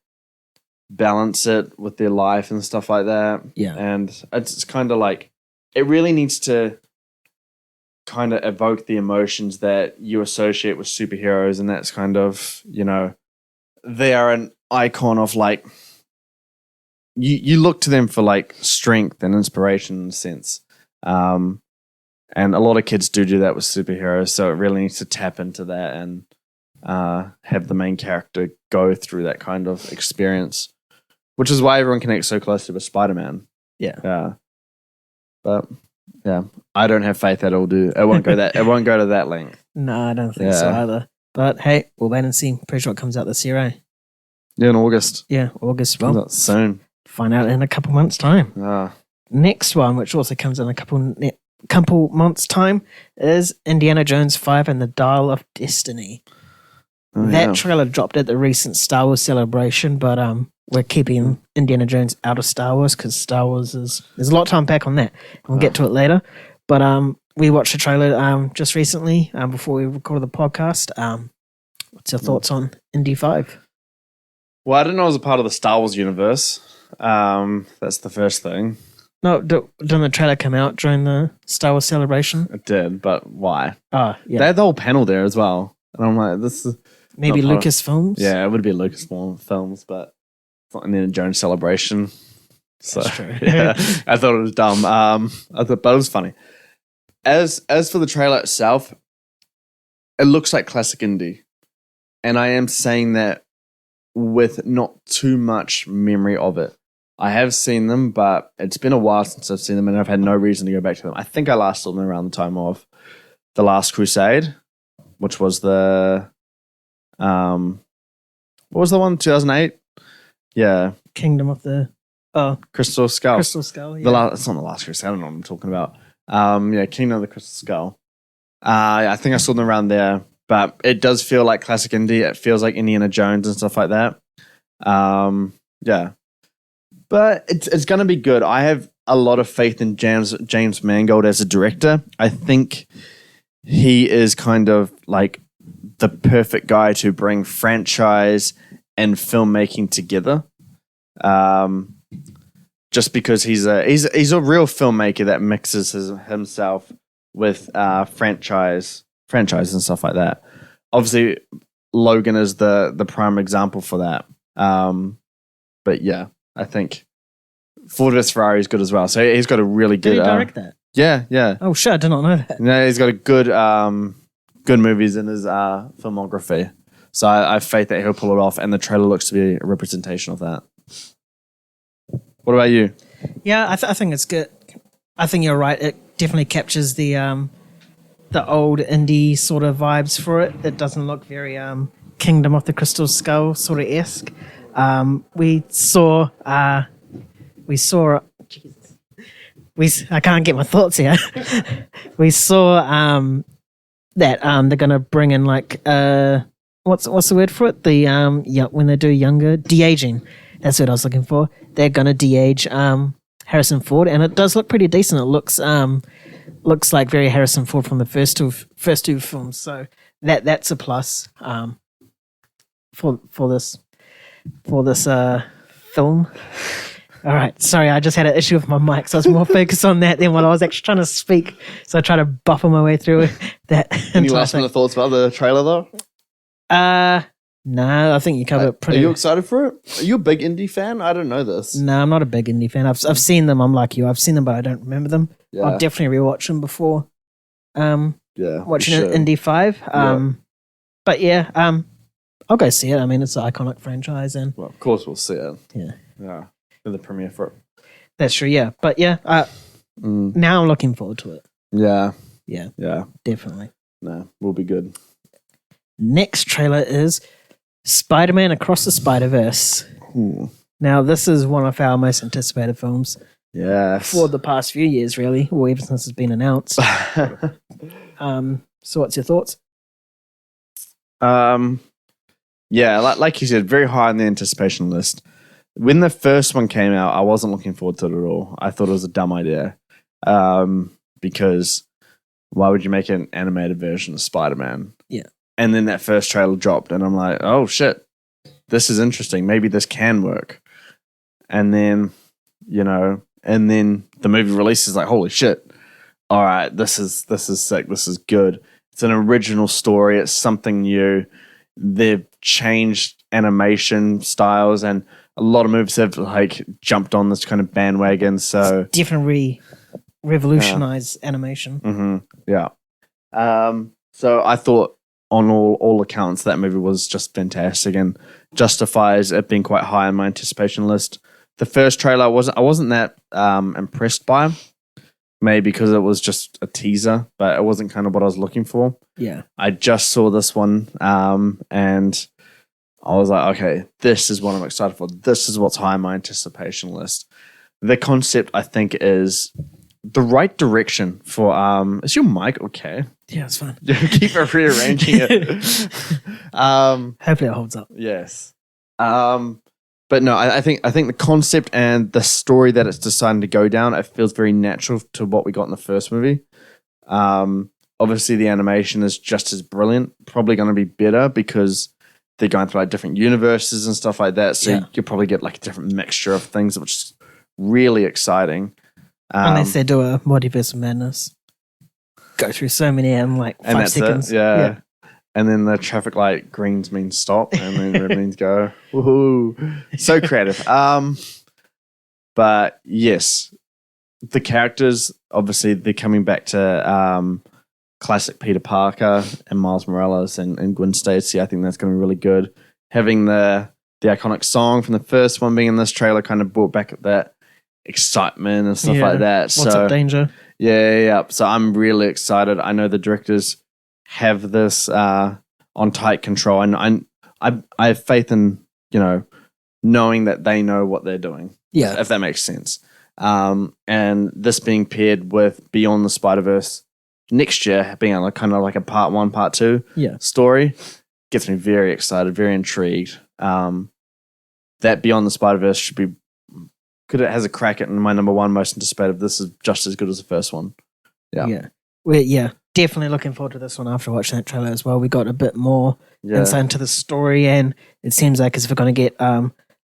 balance it with their life and stuff like that. Yeah. And it's kind of like, it really needs to kind of evoke the emotions that you associate with superheroes. And that's kind of, they are an icon of like, you look to them for like strength and inspiration in a sense. And a lot of kids do that with superheroes, so it really needs to tap into that and have the main character go through that kind of experience, which is why everyone connects so closely with Spider-Man. Yeah. But I don't have faith that it'll do. It won't go that. It won't go to that length. No, I don't think so either. But hey, we'll wait and see. Pretty sure it comes out this year, eh? Yeah, in August. Yeah, August. Comes Well, out soon. Find out in a couple months' time. Next one, which also comes in a couple months' time, is Indiana Jones 5 and the Dial of Destiny. That trailer dropped at the recent Star Wars celebration, but we're keeping Indiana Jones out of Star Wars because Star Wars there's a lot to unpack on that. We'll get to it later. But we watched the trailer just recently before we recorded the podcast. What's your thoughts on Indy 5? Well, I didn't know it was a part of the Star Wars universe. That's the first thing. No, didn't the trailer come out during the Star Wars celebration? It did, but why? Oh, yeah. They had the whole panel there as well. And I'm like, this is... Maybe Lucasfilms? Yeah, it would be Lucasfilms, but it's not in the Jones celebration. So, that's true. Yeah, I thought it was dumb. But it was funny. As for the trailer itself, it looks like classic indie. And I am saying that with not too much memory of it. I have seen them, but it's been a while since I've seen them, and I've had no reason to go back to them. I think I last saw them around the time of The Last Crusade, which was the what was the one? 2008? Yeah. Kingdom of the Crystal Skull. Crystal Skull, yeah. It's not The Last Crusade, I don't know what I'm talking about. Kingdom of the Crystal Skull. I think I saw them around there, but it does feel like classic indie. It feels like Indiana Jones and stuff like that. Yeah. But it's going to be good. I have a lot of faith in James Mangold as a director. I think he is kind of like the perfect guy to bring franchise and filmmaking together. Just because he's a real filmmaker that mixes himself with franchise and stuff like that. Obviously, Logan is the prime example for that. But yeah, I think Ford vs Ferrari is good as well. So he's got a really good. Did he direct that? Yeah. Oh shit, I did not know that. No, he's got a good movies in his filmography. So I have faith that he'll pull it off, and the trailer looks to be a representation of that. What about you? Yeah, I think it's good. I think you're right. It definitely captures the old indie sort of vibes for it. It doesn't look very Kingdom of the Crystal Skull sort of esque. We saw. Jesus. I can't get my thoughts here. We saw that they're gonna bring in like what's the word for it? The when they do younger de-aging. That's what I was looking for. They're gonna de-age Harrison Ford, and it does look pretty decent. It looks like very Harrison Ford from the first two films. So that's a plus for this film. All right, sorry, I just had an issue with my mic, so I was more focused on that than while I was actually trying to speak. So I tried to buffer my way through that. Any last minute thoughts about the trailer though? No, I think you covered it pretty. Are you excited for it? Are you a big indie fan? I don't know this. No, I'm not a big indie fan. I've seen them. I'm like you. I've seen them, but I don't remember them. Yeah. I'll definitely rewatch them before. Watching Indie 5. But yeah. I'll go see it. I mean, it's an iconic franchise, and Well, of course we'll see it. yeah, Yeah. For the premiere for it. that's true. Yeah, but yeah, now I'm looking forward to it. Yeah. Yeah, Yeah. definitely. No, we'll be good. Next trailer is Spider-Man Across the Spider-Verse. Ooh. Now, this is one of our most anticipated films Yes. for the past few years, really, or ever since it's been announced. So what's your thoughts? Yeah, like you said, very high on the anticipation list. When the first one came out, I wasn't looking forward to it at all. I thought it was a dumb idea. Because why would you make an animated version of Spider-Man? Yeah. And then that first trailer dropped, and I'm like, oh shit, this is interesting. Maybe this can work. And then, and then the movie releases, like, holy shit. All right, this is sick. This is good. It's an original story. It's something new. They've changed animation styles, and a lot of movies have like jumped on this kind of bandwagon. So Definitely revolutionize animation. Mm-hmm. Yeah. So I thought, on all accounts, that movie was just fantastic and justifies it being quite high on my anticipation list. The first trailer I wasn't that impressed by, maybe because it was just a teaser, but it wasn't kind of what I was looking for. Yeah. I just saw this one, and I was like, okay, this is what I'm excited for. This is what's high on my anticipation list. The concept, I think, is the right direction for is your mic okay? Yeah, it's fine. Keep rearranging it. Hopefully it holds up. Yes. But no, I think the concept and the story that it's deciding to go down, it feels very natural to what we got in the first movie. Obviously the animation is just as brilliant, probably going to be better because they're going through like different universes and stuff like that. So you'll probably get like a different mixture of things, which is really exciting. Unless they do a multiverse of madness. Go through so many in like 5 seconds. Yeah. And then the traffic light greens means stop, and then red means go. Woohoo! So creative. But yes, the characters, obviously, they're coming back to classic Peter Parker and Miles Morales and Gwen Stacy. I think that's going to be really good. Having the iconic song from the first one being in this trailer kind of brought back that excitement and stuff like that. What's up, Danger? Yeah. So I'm really excited. I know the directors have this on tight control, and I have faith in knowing that they know what they're doing. Yeah, if that makes sense. And this being paired with Beyond the Spider-Verse next year being like kind of like a part 1, part 2 story gets me very excited, very intrigued. That Beyond the Spider-Verse should be good. It has a crack at my number 1 most anticipated. This is just as good as the first one. Yeah. Definitely looking forward to this one after watching that trailer as well. We got a bit more insight into the story, and it seems like as if we're going to get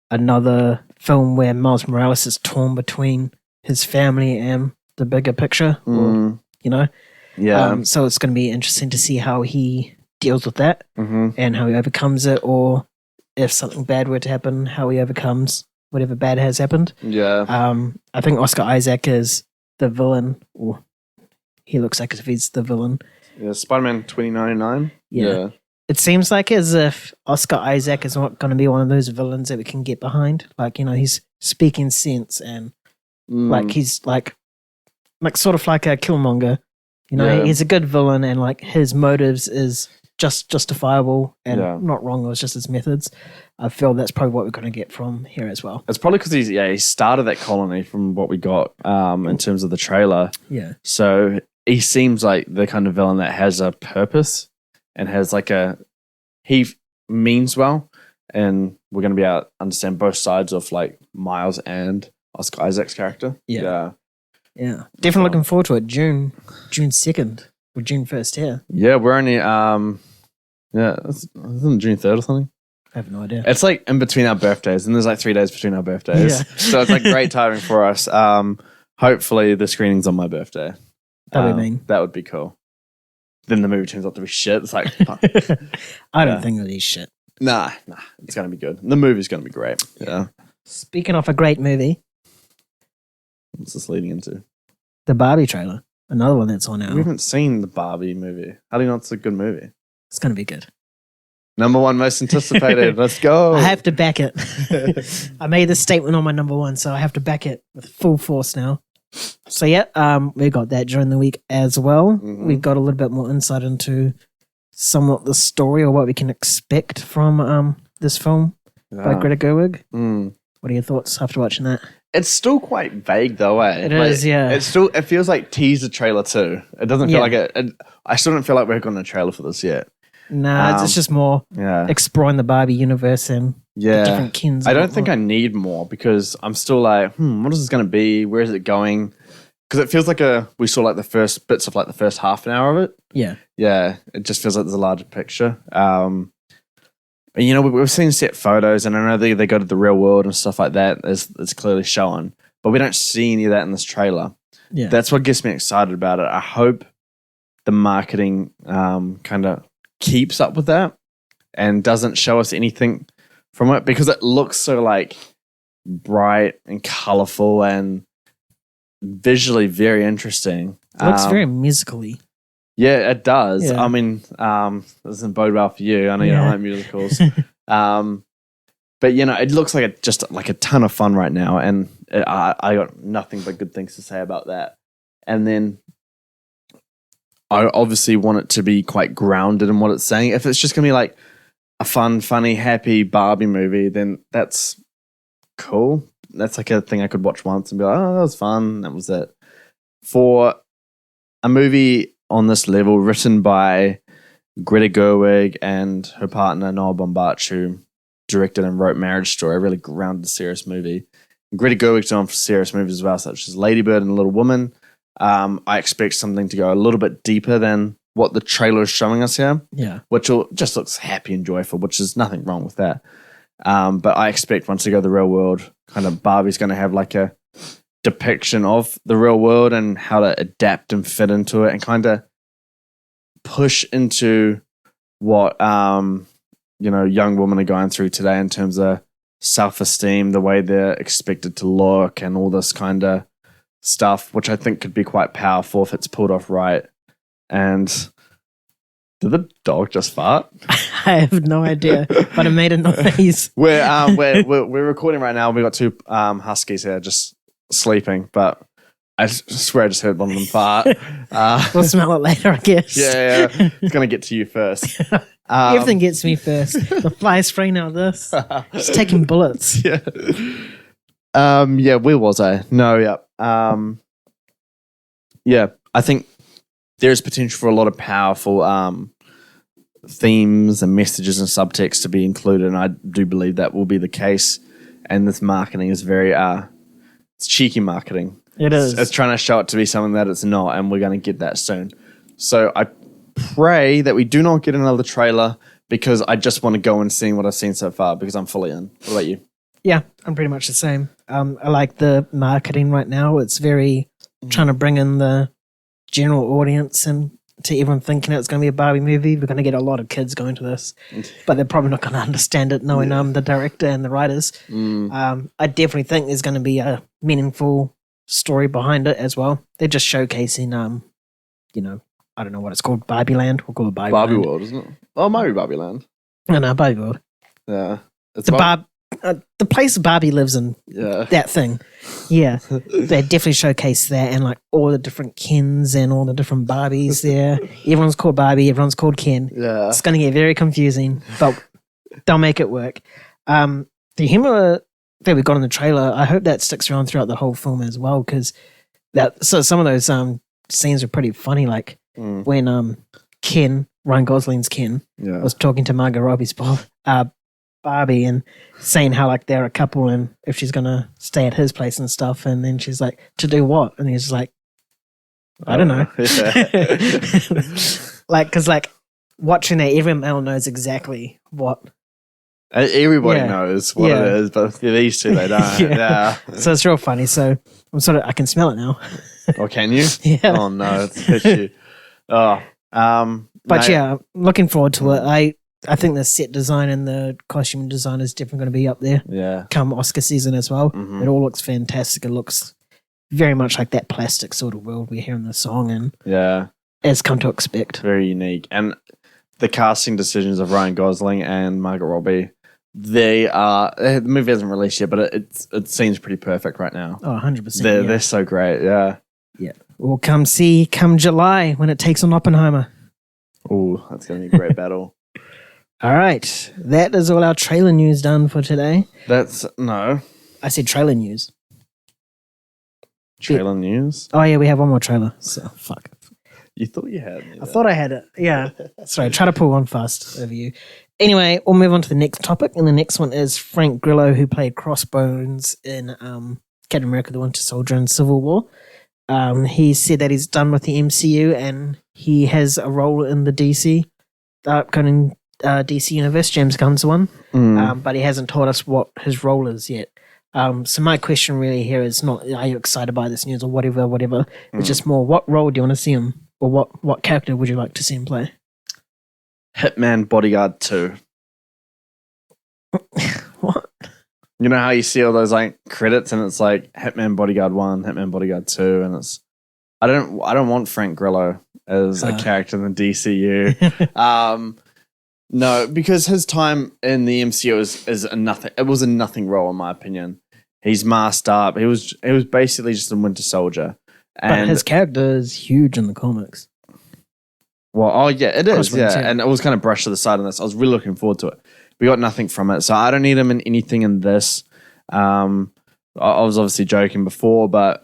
another film where Miles Morales is torn between his family and the bigger picture, so it's going to be interesting to see how he deals with that and how he overcomes it, or if something bad were to happen, how he overcomes whatever bad has happened. I think Oscar Isaac is the villain, or he looks like as if he's the villain. Yeah, Spider-Man 2099. Yeah. It seems like as if Oscar Isaac is not going to be one of those villains that we can get behind. Like, he's speaking sense, and like he's like sort of like a Killmonger. He's a good villain, and like his motives is just justifiable and not wrong. It was just his methods. I feel that's probably what we're going to get from here as well. It's probably because he started that colony from what we got in terms of the trailer. Yeah. So he seems like the kind of villain that has a purpose and has like he means well, and we're going to be able to understand both sides of like Miles and Oscar Isaac's character. Yeah. Definitely looking forward to it. June 2nd or June 1st here. Yeah, we're only isn't June 3rd or something? I have no idea. It's like in between our birthdays, and there's like 3 days between our birthdays. Yeah. So it's like great timing for us. Hopefully the screening's on my birthday. That'd be mean. That would be cool. Then the movie turns out to be shit. It's like, I don't think it'll be shit. Nah, it's going to be good. The movie's going to be great. Yeah. Speaking of a great movie, what's this leading into? The Barbie trailer. Another one that's on now. We haven't seen the Barbie movie. How do you know it's a good movie? It's going to be good. Number one most anticipated. Let's go. I have to back it. I made this statement on my number one, so I have to back it with full force now. So we got that during the week as well. Mm-hmm. We got a little bit more insight into somewhat the story or what we can expect from this film by Greta Gerwig. What are your thoughts after watching that? It's still quite vague though, eh? It is, yeah. It feels like teaser trailer too. It doesn't feel like it. I still don't feel like we're going a trailer for this yet. Nah, it's just more exploring the Barbie universe and the different kins. I don't think I need more because I'm still like, what is this going to be? Where is it going? Because it feels like we saw like the first bits of like the first half an hour of it. Yeah. Yeah. It just feels like there's a larger picture. We've seen set photos and I know they go to the real world and stuff like that. It's clearly shown, but we don't see any of that in this trailer. Yeah. That's what gets me excited about it. I hope the marketing kind of keeps up with that and doesn't show us anything from it because it looks so like bright and colorful and visually very interesting. It looks very musically. Yeah, it does. Yeah. I mean, this doesn't bode well for you. I know you don't like musicals. But it looks like just like a ton of fun right now, and I got nothing but good things to say about that. And then I obviously want it to be quite grounded in what it's saying. If it's just going to be like a fun, funny, happy Barbie movie, then that's cool. That's like a thing I could watch once and be like, oh, that was fun. That was it. For a movie on this level, written by Greta Gerwig and her partner Noah Baumbach, who directed and wrote Marriage Story, a really grounded, serious movie. And Greta Gerwig's known for serious movies as well, such as Lady Bird and Little Woman. I expect something to go a little bit deeper than what the trailer is showing us here. Yeah. Which just looks happy and joyful, which is nothing wrong with that. But I expect once they go to the real world, kind of Barbie's going to have like a depiction of the real world and how to adapt and fit into it and kind of push into what, young women are going through today in terms of self-esteem, the way they're expected to look and all this kind of stuff, which I think could be quite powerful if it's pulled off right. And did the dog just fart? I have no idea, but it made a noise. We're recording right now. We got two huskies here just sleeping, but I swear I just heard one of them fart. We'll smell it later, I guess. Yeah. It's gonna get to you first. Everything gets me first. The fly spray now. This just taking bullets. Yeah. Where was I? No. Yeah. Yeah. I think there's potential for a lot of powerful themes and messages and subtext to be included, and I do believe that will be the case. And this marketing is very it's cheeky marketing. It is. It's trying to show it to be something that it's not, and we're going to get that soon. So I pray that we do not get another trailer because I just want to go and see what I've seen so far because I'm fully in. What about you? Yeah, I'm pretty much the same. I like the marketing right now. It's very trying to bring in the general audience and to everyone thinking it's going to be a Barbie movie. We're going to get a lot of kids going to this, but they're probably not going to understand it knowing the director and the writers. I definitely think there's going to be a meaningful story behind it as well. They're just showcasing, I don't know what it's called, Barbie Land. We'll call it Barbie Land. World, isn't it? Oh, maybe Barbie Land. No, Barbie World. Yeah. It's The place Barbie lives in, that thing. Yeah. They definitely showcase that and like all the different Kens and all the different Barbies there. Everyone's called Barbie, everyone's called Ken. Yeah. It's going to get very confusing, but they'll make it work. The humor that we got in the trailer, I hope that sticks around throughout the whole film as well, because some of those scenes are pretty funny, like when Ken, Ryan Gosling's Ken, was talking to Margot Robbie's Barbie and saying how like they're a couple and if she's gonna stay at his place and stuff, and then she's like, to do what? And he's like, I don't know. Because watching it, everyone knows exactly what. Everybody knows what it is, but these two they don't. Yeah. So it's real funny. So I can smell it now. Oh, can you? Yeah. Oh no, it's hit you. Oh, but yeah, looking forward to it. I think the set design and the costume design is definitely going to be up there. Yeah. Come Oscar season as well. Mm-hmm. It all looks fantastic. It looks very much like that plastic sort of world we hear in the song and yeah, as come to expect. Very unique. And the casting decisions of Ryan Gosling and Margot Robbie, the movie hasn't released yet, but it seems pretty perfect right now. Oh, 100%. They're so great, yeah. Yeah. We'll come July when it takes on Oppenheimer. Oh, that's going to be a great battle. All right. That is all our trailer news done for today. No. I said trailer news. Trailer news? Oh, yeah, we have one more trailer. So, fuck. You thought you had me. I thought I had it. Yeah. Sorry, try to pull one fast over you. Anyway, we'll move on to the next topic. And the next one is Frank Grillo, who played Crossbones in Captain America, the Winter Soldier and Civil War. He said that he's done with the MCU and he has a role in the upcoming DC Universe, James Gunn's one. But he hasn't told us what his role is yet. So my question really here is not, are you excited by this news or whatever. It's just more, what role do you want to see him? Or what character would you like to see him play? Hitman Bodyguard 2. What? You know how you see all those like credits and it's like Hitman Bodyguard 1, Hitman Bodyguard 2, and it's I don't want Frank Grillo as a character in the DCU. No, because his time in the MCU is a nothing. It was a nothing role in my opinion. He's masked up. He was basically just a Winter Soldier. But his character is huge in the comics. Well, oh yeah, it is. Yeah, and it was kind of brushed to the side on this. I was really looking forward to it. We got nothing from it, so I don't need him in anything in this. I was obviously joking before, but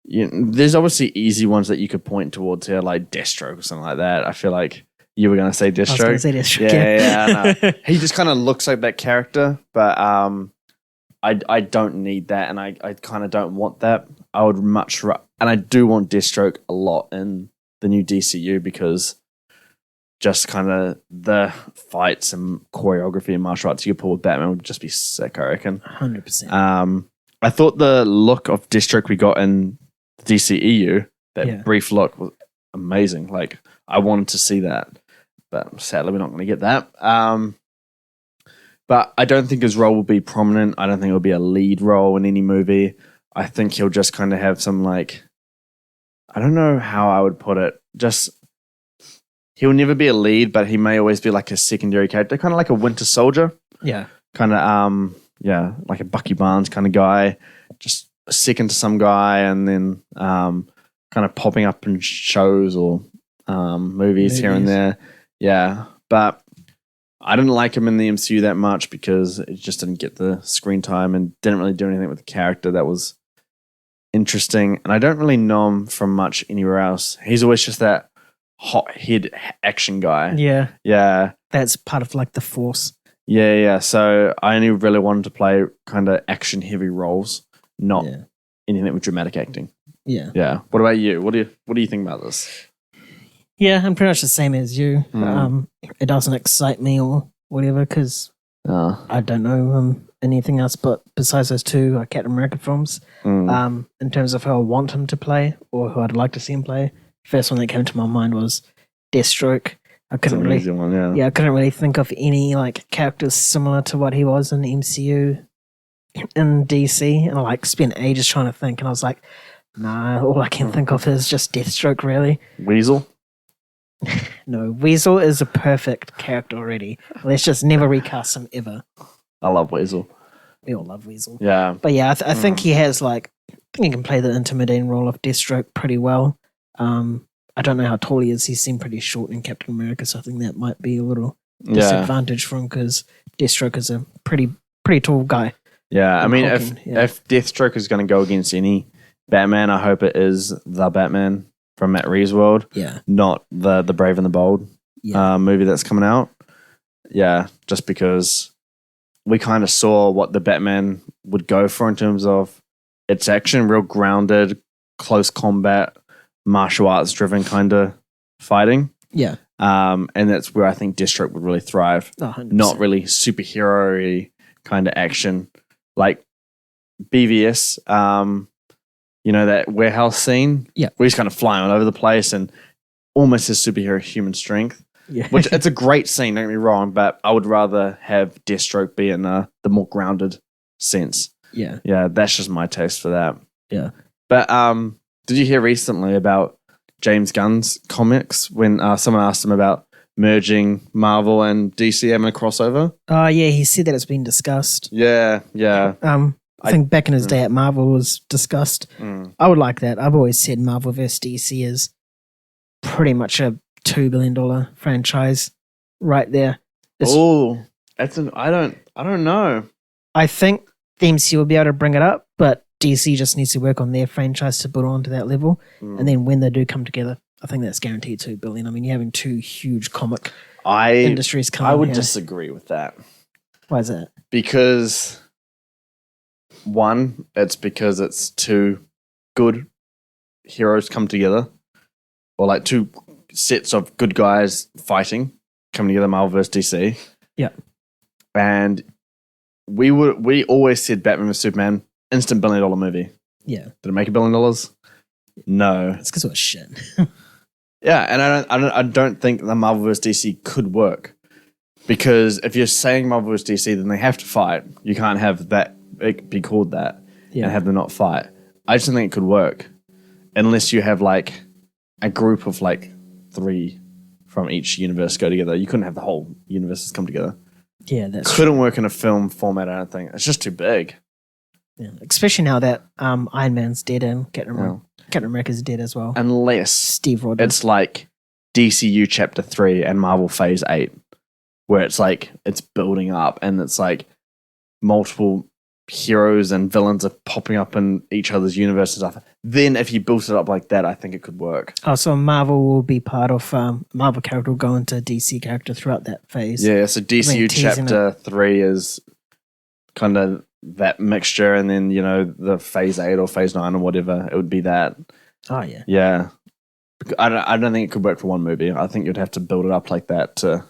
there's obviously easy ones that you could point towards here, like Deathstroke or something like that. I feel like you were going to say Deathstroke. I was going to say Deathstroke. Yeah. No. He just kind of looks like that character, but I don't need that, and I kind of don't want that. I would much and I do want Deathstroke a lot in the new DCU because just kind of the fights and choreography and martial arts you could pull with Batman would just be sick, I reckon. 100%. I thought the look of Deathstroke we got in the DCEU, that brief look, was amazing. Like, I wanted to see that, but sadly we're not going to get that. But I don't think his role will be prominent. I don't think it'll be a lead role in any movie. I think he'll just kind of have some, like, I don't know how I would put it. Just, he'll never be a lead, but he may always be like a secondary character, kind of like a Winter Soldier. Yeah. Kind of, like a Bucky Barnes kind of guy, just second to some guy, and then kind of popping up in shows or movies here and there. Yeah. But I didn't like him in the MCU that much because it just didn't get the screen time and didn't really do anything with the character that was interesting. And I don't really know him from much anywhere else. He's always just that hot-head action guy. Yeah. Yeah. That's part of like the Force. Yeah. So I only really wanted to play kind of action-heavy roles, not anything with dramatic acting. Yeah. Yeah. What about you? What do you think about this? Yeah, I'm pretty much the same as you. It doesn't excite me or whatever because I don't know anything else but besides those two Captain America films. In terms of who I want him to play or who I'd like to see him play, first one that came to my mind was Deathstroke. I couldn't really think of any like characters similar to what he was in the MCU in DC, and I like spent ages trying to think, and I was like, nah, all I can think of is just Deathstroke. Really, Weasel. No, Weasel is a perfect character already. Let's just never recast him ever. I love Weasel. We all love Weasel. Yeah. But yeah, I think he has I think he can play the intimidating role of Deathstroke pretty well. I don't know how tall he is. He seemed pretty short in Captain America, so I think that might be a little disadvantage for him because Deathstroke is a pretty tall guy. Yeah, I mean, if Deathstroke is going to go against any Batman, I hope it is the Batman from Matt Reeves' world. Yeah. Not the Brave and the Bold movie that's coming out. Yeah, just because we kind of saw what the Batman would go for in terms of its action, real grounded, close combat, martial arts driven kind of fighting. Yeah. And that's where I think Deathstroke would really thrive. 100%. Not really superhero-y kind of action. Like BVS, that warehouse scene where he's kind of flying all over the place and almost his superhero human strength. Yeah. Which it's a great scene, don't get me wrong, but I would rather have Deathstroke be in the more grounded sense. Yeah. Yeah, that's just my taste for that. Yeah. But did you hear recently about James Gunn's comics when someone asked him about merging Marvel and DC having a crossover. Oh, yeah, he said that it's been discussed. Yeah. I think back in his day at Marvel was discussed. I would like that. I've always said Marvel vs. DC is pretty much a $2 billion franchise right there. Oh, I don't know. I think the MCU will be able to bring it up, but DC just needs to work on their franchise to put it onto that level. And then when they do come together, I think that's guaranteed $2 billion. I mean, you're having two huge comic industries coming. I would here. disagree with that. Why is that? Because one, it's because it's two good heroes come together, or like two sets of good guys fighting coming together, Marvel vs. DC. Yeah. And we always said Batman vs Superman, instant $1 billion movie. Yeah. Did it make $1 billion? No. It's because it was shit. Yeah, and I don't think the Marvel vs DC could work, because if you're saying Marvel vs DC, then they have to fight. You can't have that it be called that and have them not fight. I just don't think it could work unless you have like a group of like 3 from each universe go together. You couldn't have the whole universes come together. Yeah, that's couldn't work in a film format. I don't think it's just too big. Yeah, especially now that Iron Man's dead and Captain America's dead as well. Unless Steve Rogers. It's like DCU Chapter 3 and Marvel Phase 8, where it's like it's building up and it's like multiple heroes and villains are popping up in each other's universe and stuff. Then if you built it up like that, I think it could work. Oh, so Marvel will be part of Marvel character will go into DC character throughout that phase. Yeah, so DCU Chapter 3 is kind of that mixture, and then, you know, the Phase 8 or Phase 9 or whatever, it would be that. Oh, yeah. Yeah. I don't think it could work for one movie. I think you'd have to build it up like that to...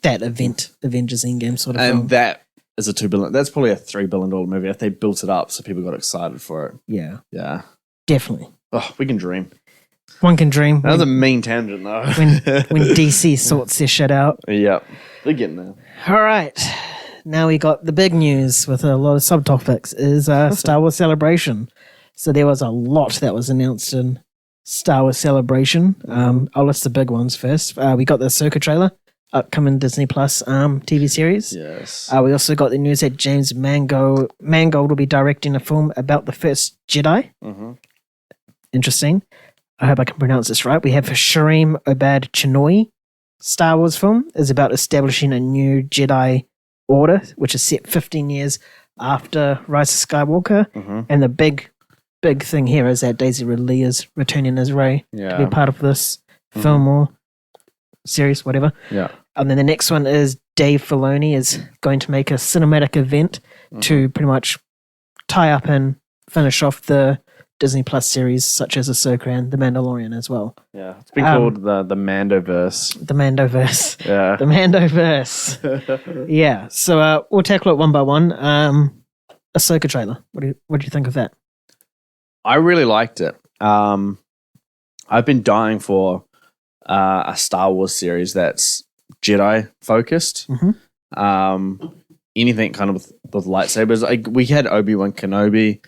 That event, Avengers Endgame sort of and film. That is a $2 billion... That's probably a $3 billion movie if they built it up so people got excited for it. Yeah. Yeah. Definitely. Oh, we can dream. One can dream. That was a mean tangent, though. when DC sorts their shit out. Yep. They're getting there. All right. Now we got the big news with a lot of subtopics is Star Wars Celebration. So there was a lot that was announced in Star Wars Celebration. I'll list the big ones first. We got the Ahsoka trailer, upcoming Disney Plus TV series. Yes. We also got the news that James Mangold will be directing a film about the first Jedi. Mm-hmm. Interesting. I hope I can pronounce this right. We have Shareen Obad Chinoy. Star Wars film is about establishing a new Jedi Order, which is set 15 years after Rise of Skywalker. Mm-hmm. And the big thing here is that Daisy Ridley is returning as Rey to be part of this film or series, whatever. Yeah. And then the next one is Dave Filoni is going to make a cinematic event to pretty much tie up and finish off the Disney Plus series such as Ahsoka and The Mandalorian as well. Yeah. It's been called the Mandoverse. The Mandoverse. Yeah. The Mandoverse. Yeah. So we'll tackle it one by one. Ahsoka trailer. What do you think of that? I really liked it. I've been dying for a Star Wars series that's Jedi focused. Anything kind of with lightsabers. Like, we had Obi-Wan Kenobi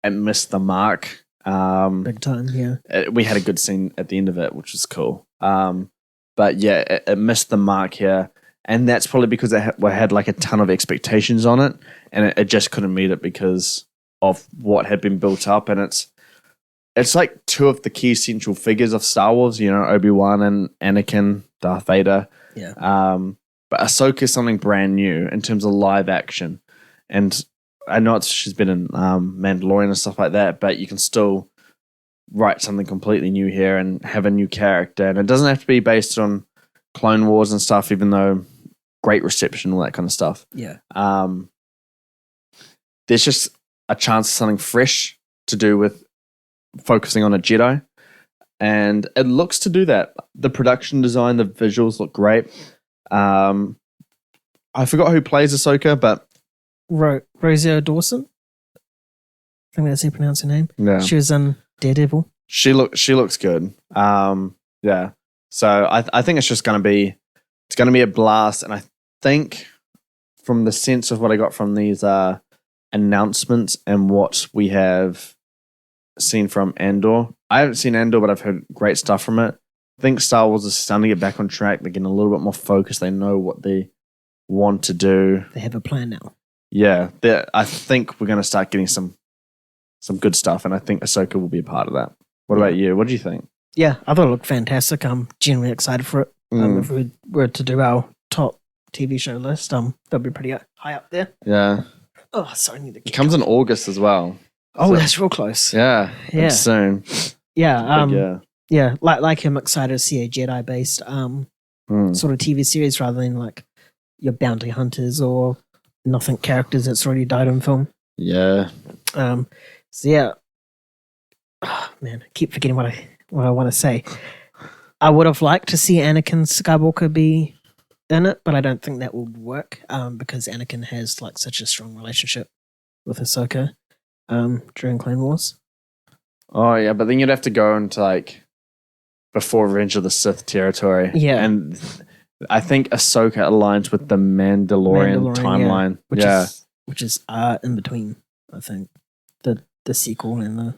and missed the mark. Big time, yeah. We had a good scene at the end of it, which was cool. But yeah, it missed the mark here. And that's probably because it had like a ton of expectations on it, and it just couldn't meet it because of what had been built up. And it's like two of the key central figures of Star Wars, you know, Obi-Wan and Anakin, Darth Vader. Yeah. But Ahsoka is something brand new in terms of live action. And I know she's been in Mandalorian and stuff like that, but you can still write something completely new here and have a new character. And it doesn't have to be based on Clone Wars and stuff, even though great reception, all that kind of stuff. Yeah. There's just a chance of something fresh to do with focusing on a Jedi. And it looks to do that. The production design, the visuals look great. I forgot who plays Ahsoka, but Rosario Dawson. I think that's how you pronounce her name. yeah, She was in Daredevil. she looks good. Yeah. So I think it's just gonna be a blast, and I think from the sense of what I got from these announcements and what we have seen from Andor, I haven't seen Andor, but I've heard great stuff from it. think Star Wars is starting to get back on track. They're getting a little bit more focused. They know what they want to do. They have a plan now. Yeah, I think we're going to start getting some good stuff, and I think Ahsoka will be a part of that. What about you? What do you think? Yeah, I thought it looked fantastic. I'm genuinely excited for it. If we were to do our top TV show list, that'd be pretty high up there. Yeah. Oh, sorry, I need to It comes in August as well. Oh, so, that's real close. Yeah. It's soon. Yeah. Yeah. Like I'm excited to see a Jedi based sort of TV series rather than like your bounty hunters or nothing characters that's already died in film. Yeah. So yeah. Oh, man, I keep forgetting what I want to say. I would have liked to see Anakin Skywalker be in it, but I don't think that would work because Anakin has like such a strong relationship with Ahsoka during Clone Wars. Oh yeah, but then you'd have to go into like before Revenge of the Sith territory. Yeah, and I think Ahsoka aligns with the Mandalorian timeline. Which is in between. I think the sequel and the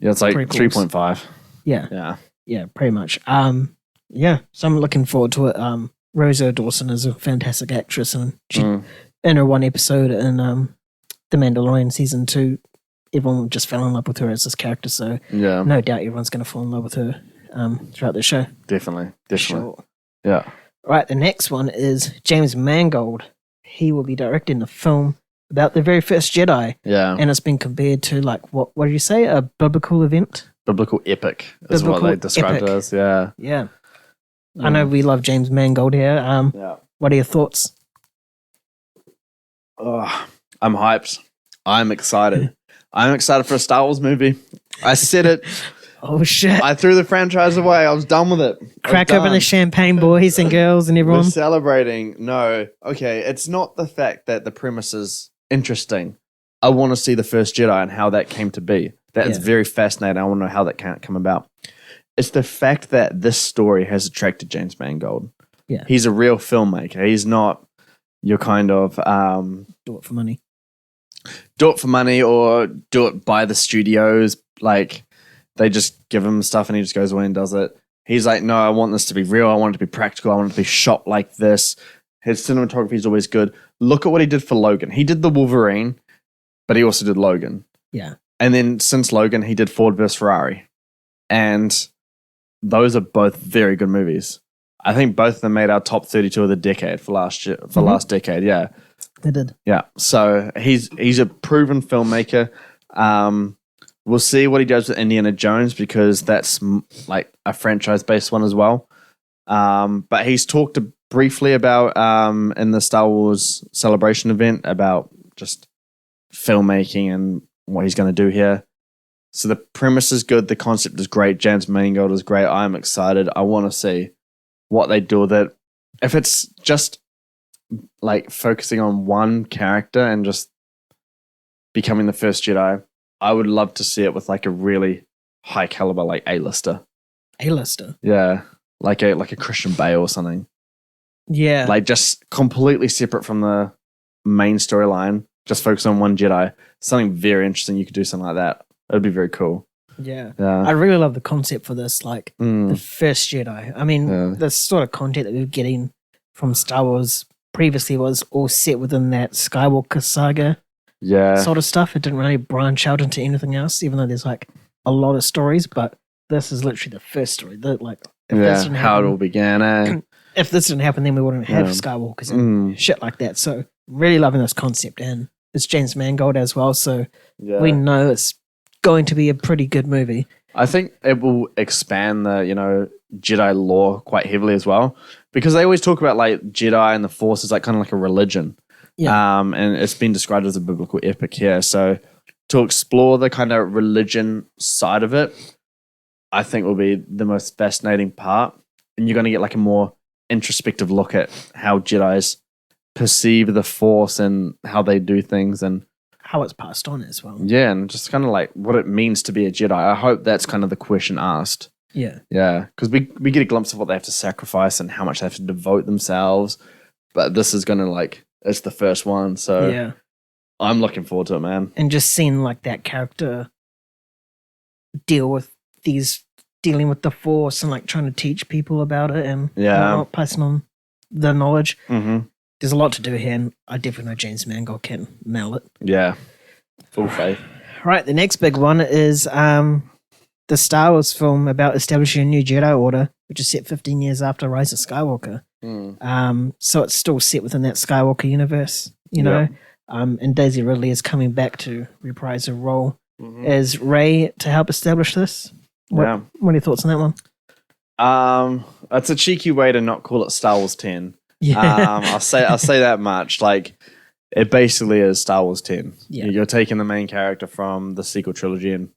it's like 3.5. Yeah, pretty much. So I'm looking forward to it. Rosa Dawson is a fantastic actress, and she in her one episode in The Mandalorian season 2, everyone just fell in love with her as this character. So no doubt everyone's going to fall in love with her throughout the show. Definitely. Sure. Yeah. Right, the next one is James Mangold. He will be directing the film about the very first Jedi. Yeah. And it's been compared to like what did you say? A biblical event? Biblical epic is what they described it as. Yeah. Yeah. I know we love James Mangold here. What are your thoughts? Oh, I'm hyped. I'm excited. I'm excited for a Star Wars movie. I said it. Oh shit! I threw the franchise away. I was done with it. Crack open the champagne, boys and girls and everyone. We're celebrating. No. Okay, it's not the fact that the premise is interesting. I want to see the first Jedi and how that came to be. That's very fascinating. I want to know how that can come about. It's the fact that this story has attracted James Mangold. Yeah. He's a real filmmaker. He's not your kind of do it for money. Do it for money or do it by the studios. Like they just give him stuff and he just goes away and does it. He's like, no, I want this to be real. I want it to be practical. I want it to be shot like this. His cinematography is always good. Look at what he did for Logan. He did the Wolverine, but he also did Logan. Yeah. And then since Logan, he did Ford vs. Ferrari. And those are both very good movies. I think both of them made our top 32 of the decade for last decade. Yeah. They did. Yeah. So he's a proven filmmaker. We'll see what he does with Indiana Jones because that's like a franchise-based one as well. But he's talked briefly about in the Star Wars Celebration event about just filmmaking and what he's going to do here. So the premise is good. The concept is great. James Mangold is great. I'm excited. I want to see what they do with it. If it's just like focusing on one character and just becoming the first Jedi, I would love to see it with like a really high caliber, like A-lister. A-lister? Yeah. Like a Christian Bale or something. Yeah. Like just completely separate from the main storyline. Just focus on one Jedi. Something very interesting. You could do something like that. It would be very cool. Yeah. I really love the concept for this, like the first Jedi. I mean, the sort of content that we were getting from Star Wars previously was all set within that Skywalker saga sort of stuff. It didn't really branch out into anything else, even though there's like a lot of stories, but this is literally the first story. How it all began. If this didn't happen, then we wouldn't have Skywalkers and shit like that. So really loving this concept, and it's James Mangold as well, so we know it's going to be a pretty good movie. I think it will expand the, Jedi lore quite heavily as well, because they always talk about like Jedi and the Force is like kind of like a religion. Yeah. And it's been described as a biblical epic here. So to explore the kind of religion side of it, I think will be the most fascinating part. And you're going to get like a more introspective look at how Jedis perceive the Force and how they do things and how it's passed on as well. Yeah, and just kind of like what it means to be a Jedi. I hope that's kind of the question asked. Yeah. Yeah, because we get a glimpse of what they have to sacrifice and how much they have to devote themselves. But this is going to like, it's the first one. So yeah, I'm looking forward to it, man. And just seeing like that character deal with these dealing with the Force and like trying to teach people about it and whatnot, passing on the knowledge. Mm-hmm. There's a lot to do here, and I definitely know James Mangold can nail it. Yeah, full faith. Right, the next big one is the Star Wars film about establishing a new Jedi Order, which is set 15 years after Rise of Skywalker. So it's still set within that Skywalker universe, you know. And Daisy Ridley is coming back to reprise her role as Rey to help establish this. What are your thoughts on that one? It's a cheeky way to not call it Star Wars 10. Yeah. I'll say that much. Like, it basically is Star Wars 10. Yeah. You're taking the main character from the sequel trilogy and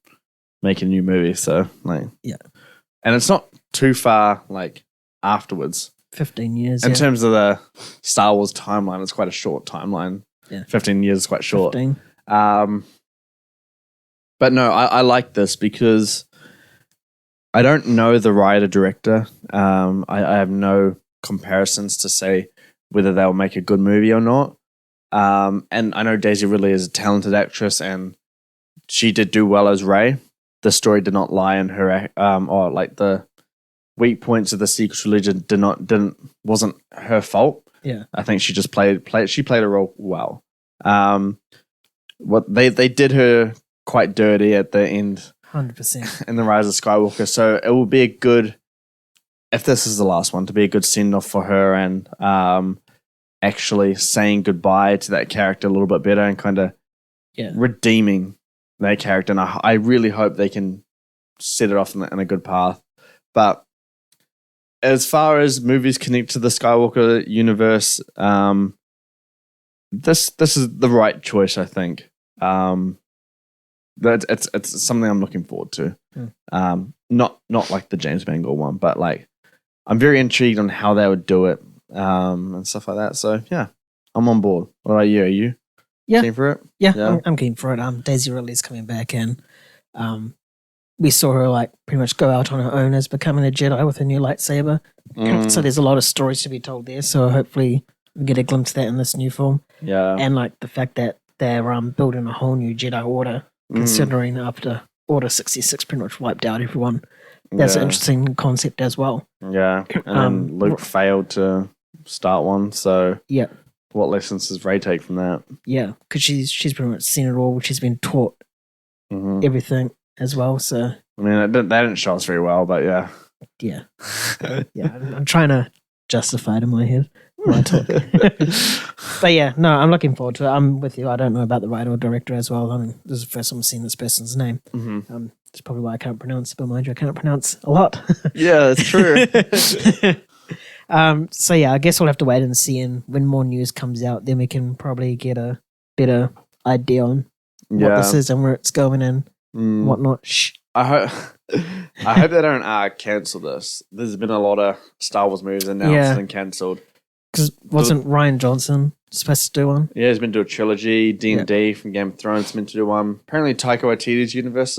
making a new movie. So, like, and it's not too far, like, afterwards. 15 years. In terms of the Star Wars timeline, it's quite a short timeline. Yeah. 15 years is quite short. 15. But no, I like this because I don't know the writer-director. I have no comparisons to say whether they'll make a good movie or not. And I know Daisy Ridley is a talented actress, and she did do well as Rey. The story did not lie in her, or like the weak points of the sequel trilogy wasn't her fault. Yeah, I think she just played a role well. What they did her quite dirty at the end. 100%. In the Rise of Skywalker, so it will be a good, if this is the last one, to be a good send off for her and actually saying goodbye to that character a little bit better and kind of redeeming that character. And I really hope they can set it off in a good path. But as far as movies connect to the Skywalker universe, this is the right choice, I think. It's something I'm looking forward to. Not like the James Mangold one, but like I'm very intrigued on how they would do it and stuff like that. So yeah, I'm on board. What about you? Are you keen for it? Yeah. I'm keen for it. Daisy Ridley's coming back, and we saw her like pretty much go out on her own as becoming a Jedi with a new lightsaber. So there's a lot of stories to be told there. So hopefully we get a glimpse of that in this new film. Yeah, and like the fact that they're building a whole new Jedi Order. Considering after Order 66 pretty much wiped out everyone. That's an interesting concept as well. Yeah. And then Luke failed to start one, so what lessons does Rey take from that? Yeah, because she's pretty much seen it all. She's been taught everything as well. So I mean, they didn't show us very well, but yeah. I'm trying to justify it in my head when I talk. But yeah, no, I'm looking forward to it. I'm with you. I don't know about the writer or director as well. I mean, this is the first time I'm seeing this person's name. That's probably why I can't pronounce it, but mind you, I can't pronounce a lot. Yeah, that's true. So yeah, I guess we'll have to wait and see, and when more news comes out, then we can probably get a better idea on what this is and where it's going and whatnot. I hope they don't cancel this. There's been a lot of Star Wars movies announced and cancelled. Because wasn't Rian Johnson supposed to do one? Yeah, he's been to a trilogy. D&D from Game of Thrones meant to do one. Apparently Taika Waititi's universe,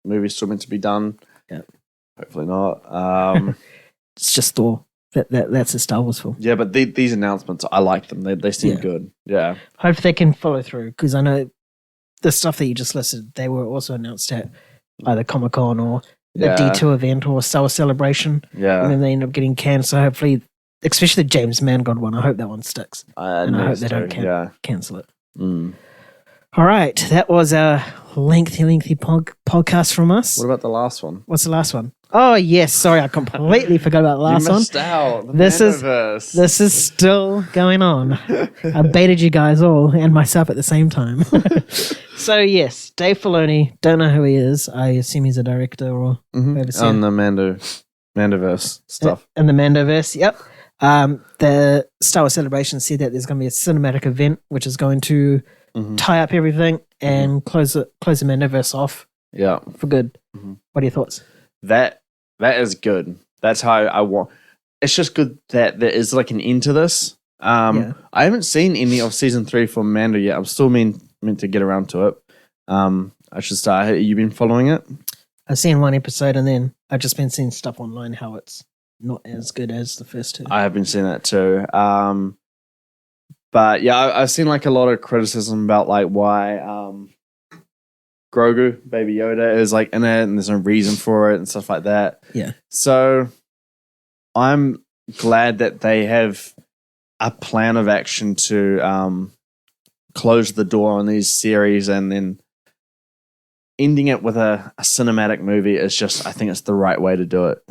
movie's still meant to be done. Yeah. Hopefully not. It's just Thor. That's a Star Wars film. Yeah, but these announcements, I like them. They seem good. Yeah. Hope they can follow through, because I know the stuff that you just listed, they were also announced at either Comic-Con or a D2 event or a Star Wars Celebration. Yeah. And then they end up getting canned. So hopefully, especially the James Mangold one, I hope that one sticks. And I hope they don't cancel it. All right. That was a lengthy podcast from us. What about the last one? What's the last one? Oh, yes. Sorry, I completely forgot about the last one. You missed out. This is still going on. I baited you guys all and myself at the same time. So, yes, Dave Filoni. Don't know who he is. I assume he's a director or overseer. On the Mandoverse stuff. And the Mandoverse, yep. The Star Wars Celebration said that there's going to be a cinematic event which is going to tie up everything and close the Mandoverse off for good. What are your thoughts? That is good. That's how I want. It's just good that there is like an end to this. I haven't seen any of season 3 for Mando yet. I'm still meant to get around to it. I should start. Have you been following it? I've seen one episode and then I've just been seeing stuff online how it's not as good as the first two. I have been seeing that too. But yeah, I've seen like a lot of criticism about like why Grogu, Baby Yoda, is like in it, and there's no reason for it and stuff like that. Yeah. So I'm glad that they have a plan of action to close the door on these series, and then ending it with a cinematic movie is just, I think it's the right way to do it.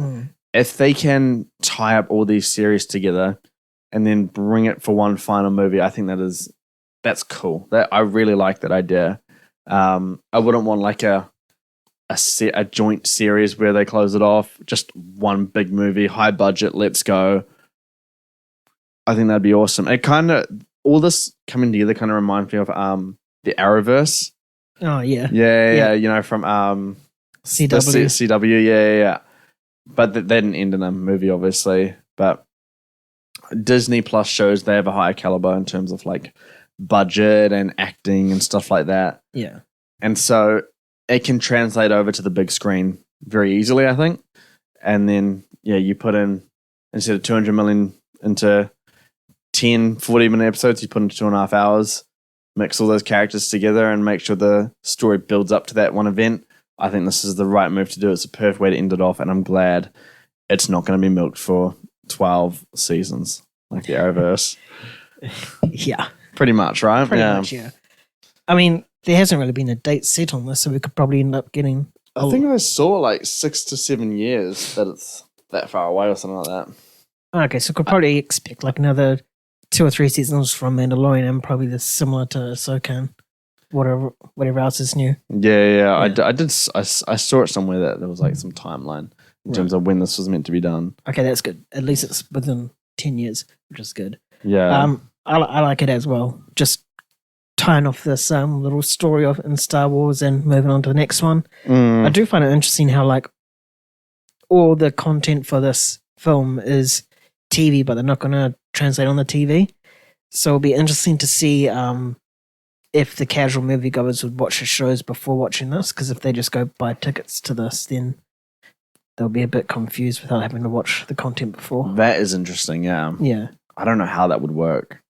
If they can tie up all these series together and then bring it for one final movie, I think that's cool. I really like that idea. I wouldn't want like a joint series where they close it off. Just one big movie, high budget, let's go. I think that'd be awesome. It kind of, all this coming together kind of reminds me of the Arrowverse. Oh yeah. Yeah. You know, from CW. CW. Yeah. But they didn't end in a movie, obviously. But Disney Plus shows they have a higher caliber in terms of like budget and acting and stuff like that. Yeah. And so it can translate over to the big screen very easily, I think. And then, you put in, instead of 200 million into 10, 40-minute episodes, you put into 2.5 hours, mix all those characters together and make sure the story builds up to that one event. I think this is the right move to do. It's a perfect way to end it off, and I'm glad it's not going to be milked for 12 seasons like the Arrowverse. Yeah. Pretty much, right? Pretty much, yeah. I mean, there hasn't really been a date set on this, so we could probably end up getting... I think I saw like 6 to 7 years that it's that far away or something like that. Okay, so we could probably expect like another 2 or 3 seasons from Mandalorian, and probably similar to Ahsoka and whatever else is new. Yeah. I saw it somewhere that there was like some timeline in terms of when this was meant to be done. Okay, that's good. At least it's within 10 years, which is good. Yeah. I like it as well. Just tying off this little story of in Star Wars and moving on to the next one. I do find it interesting how like all the content for this film is TV, but they're not going to translate on the TV. So it'll be interesting to see if the casual moviegoers would watch the shows before watching this, because if they just go buy tickets to this, then they'll be a bit confused without having to watch the content before. That is interesting, yeah. Yeah. I don't know how that would work.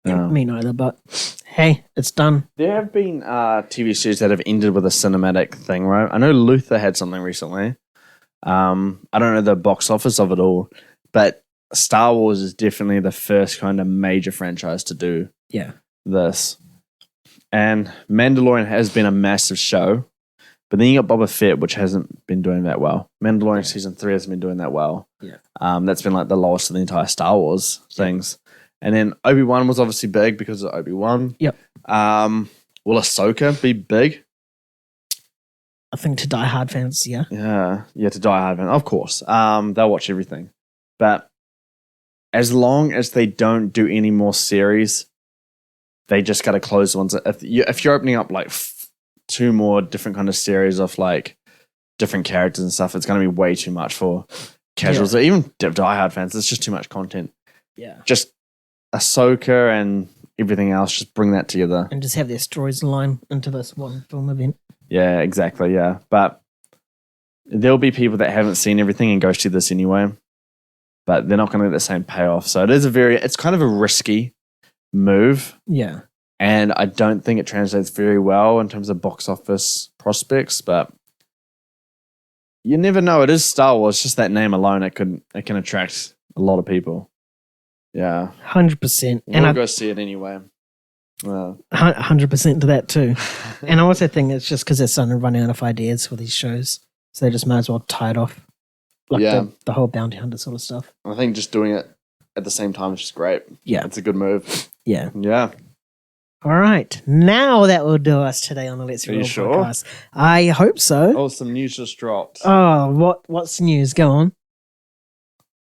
Me neither, but hey, it's done. There have been TV series that have ended with a cinematic thing, right? I know Luther had something recently. I don't know the box office of it all, but Star Wars is definitely the first kind of major franchise to do this. And Mandalorian has been a massive show, but then you got Boba Fett, which hasn't been doing that well. Mandalorian season 3 hasn't been doing that well. Yeah. That's been like the lowest of the entire Star Wars things. And then Obi-Wan was obviously big because of Obi-Wan. Yep. Will Ahsoka be big? I think to Die Hard fans, yeah. Yeah, to Die Hard fans, of course. They'll watch everything. But as long as they don't do any more series, they just got to close the ones. If you're opening up like 2 more different kind of series of like different characters and stuff, it's going to be way too much for casuals or even Die Hard fans. It's just too much content. Yeah. Just Ahsoka and everything else, just bring that together. And just have their stories align into this one film event. Yeah, exactly, yeah. But there'll be people that haven't seen everything and go see this anyway. But they're not going to get the same payoff. So it's kind of a risky move. Yeah. And I don't think it translates very well in terms of box office prospects, but you never know. It is Star Wars. Just that name alone, it can attract a lot of people. Yeah. 100%. And I'll go see it anyway. 100% to that too. And I also think it's just because they're starting to run out of ideas for these shows. So they just might as well tie it off. Like the whole bounty hunter sort of stuff. I think just doing it at the same time is just great. Yeah. It's a good move. Yeah. Yeah. All right. Now that will do us today on the Let's Roll podcast. I hope so. Oh, some news just dropped. Oh, what's the news? Go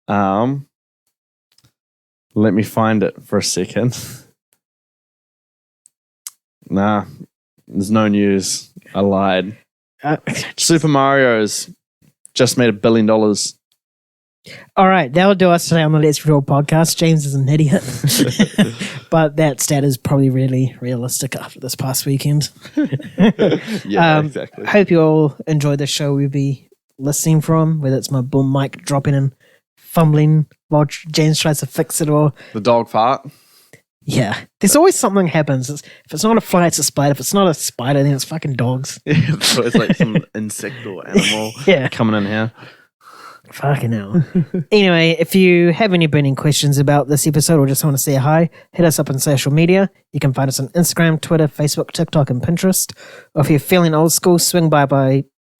on. Let me find it for a second. Nah, there's no news. I lied. Super Mario's just made $1 billion. All right, that will do us today on the Let's Roll podcast. James is an idiot, but that stat is probably really realistic after this past weekend. Yeah, exactly. I hope you all enjoyed the show we'll be listening from, whether it's my boom mic dropping and fumbling while James tries to fix it, or the dog fart. Yeah. There's always something happens. If it's not a fly, it's a spider. If it's not a spider, then it's fucking dogs. So it's like some insect or animal Yeah. coming in here. Fucking hell. Anyway, if you have any burning questions about this episode or just want to say hi, hit us up on social media. You can find us on Instagram, Twitter, Facebook, TikTok, and Pinterest. Or if you're feeling old school, swing by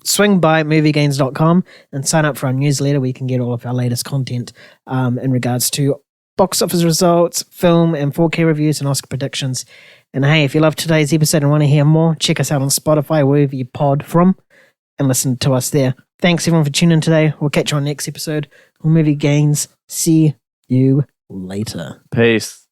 moviegains.com and sign up for our newsletter where you can get all of our latest content in regards to box office results, film and 4K reviews and Oscar predictions. And hey, if you love today's episode and want to hear more, check us out on Spotify, wherever you pod from, and listen to us there. Thanks everyone for tuning in today. We'll catch you on next episode on Movie Gains. See you later. Peace.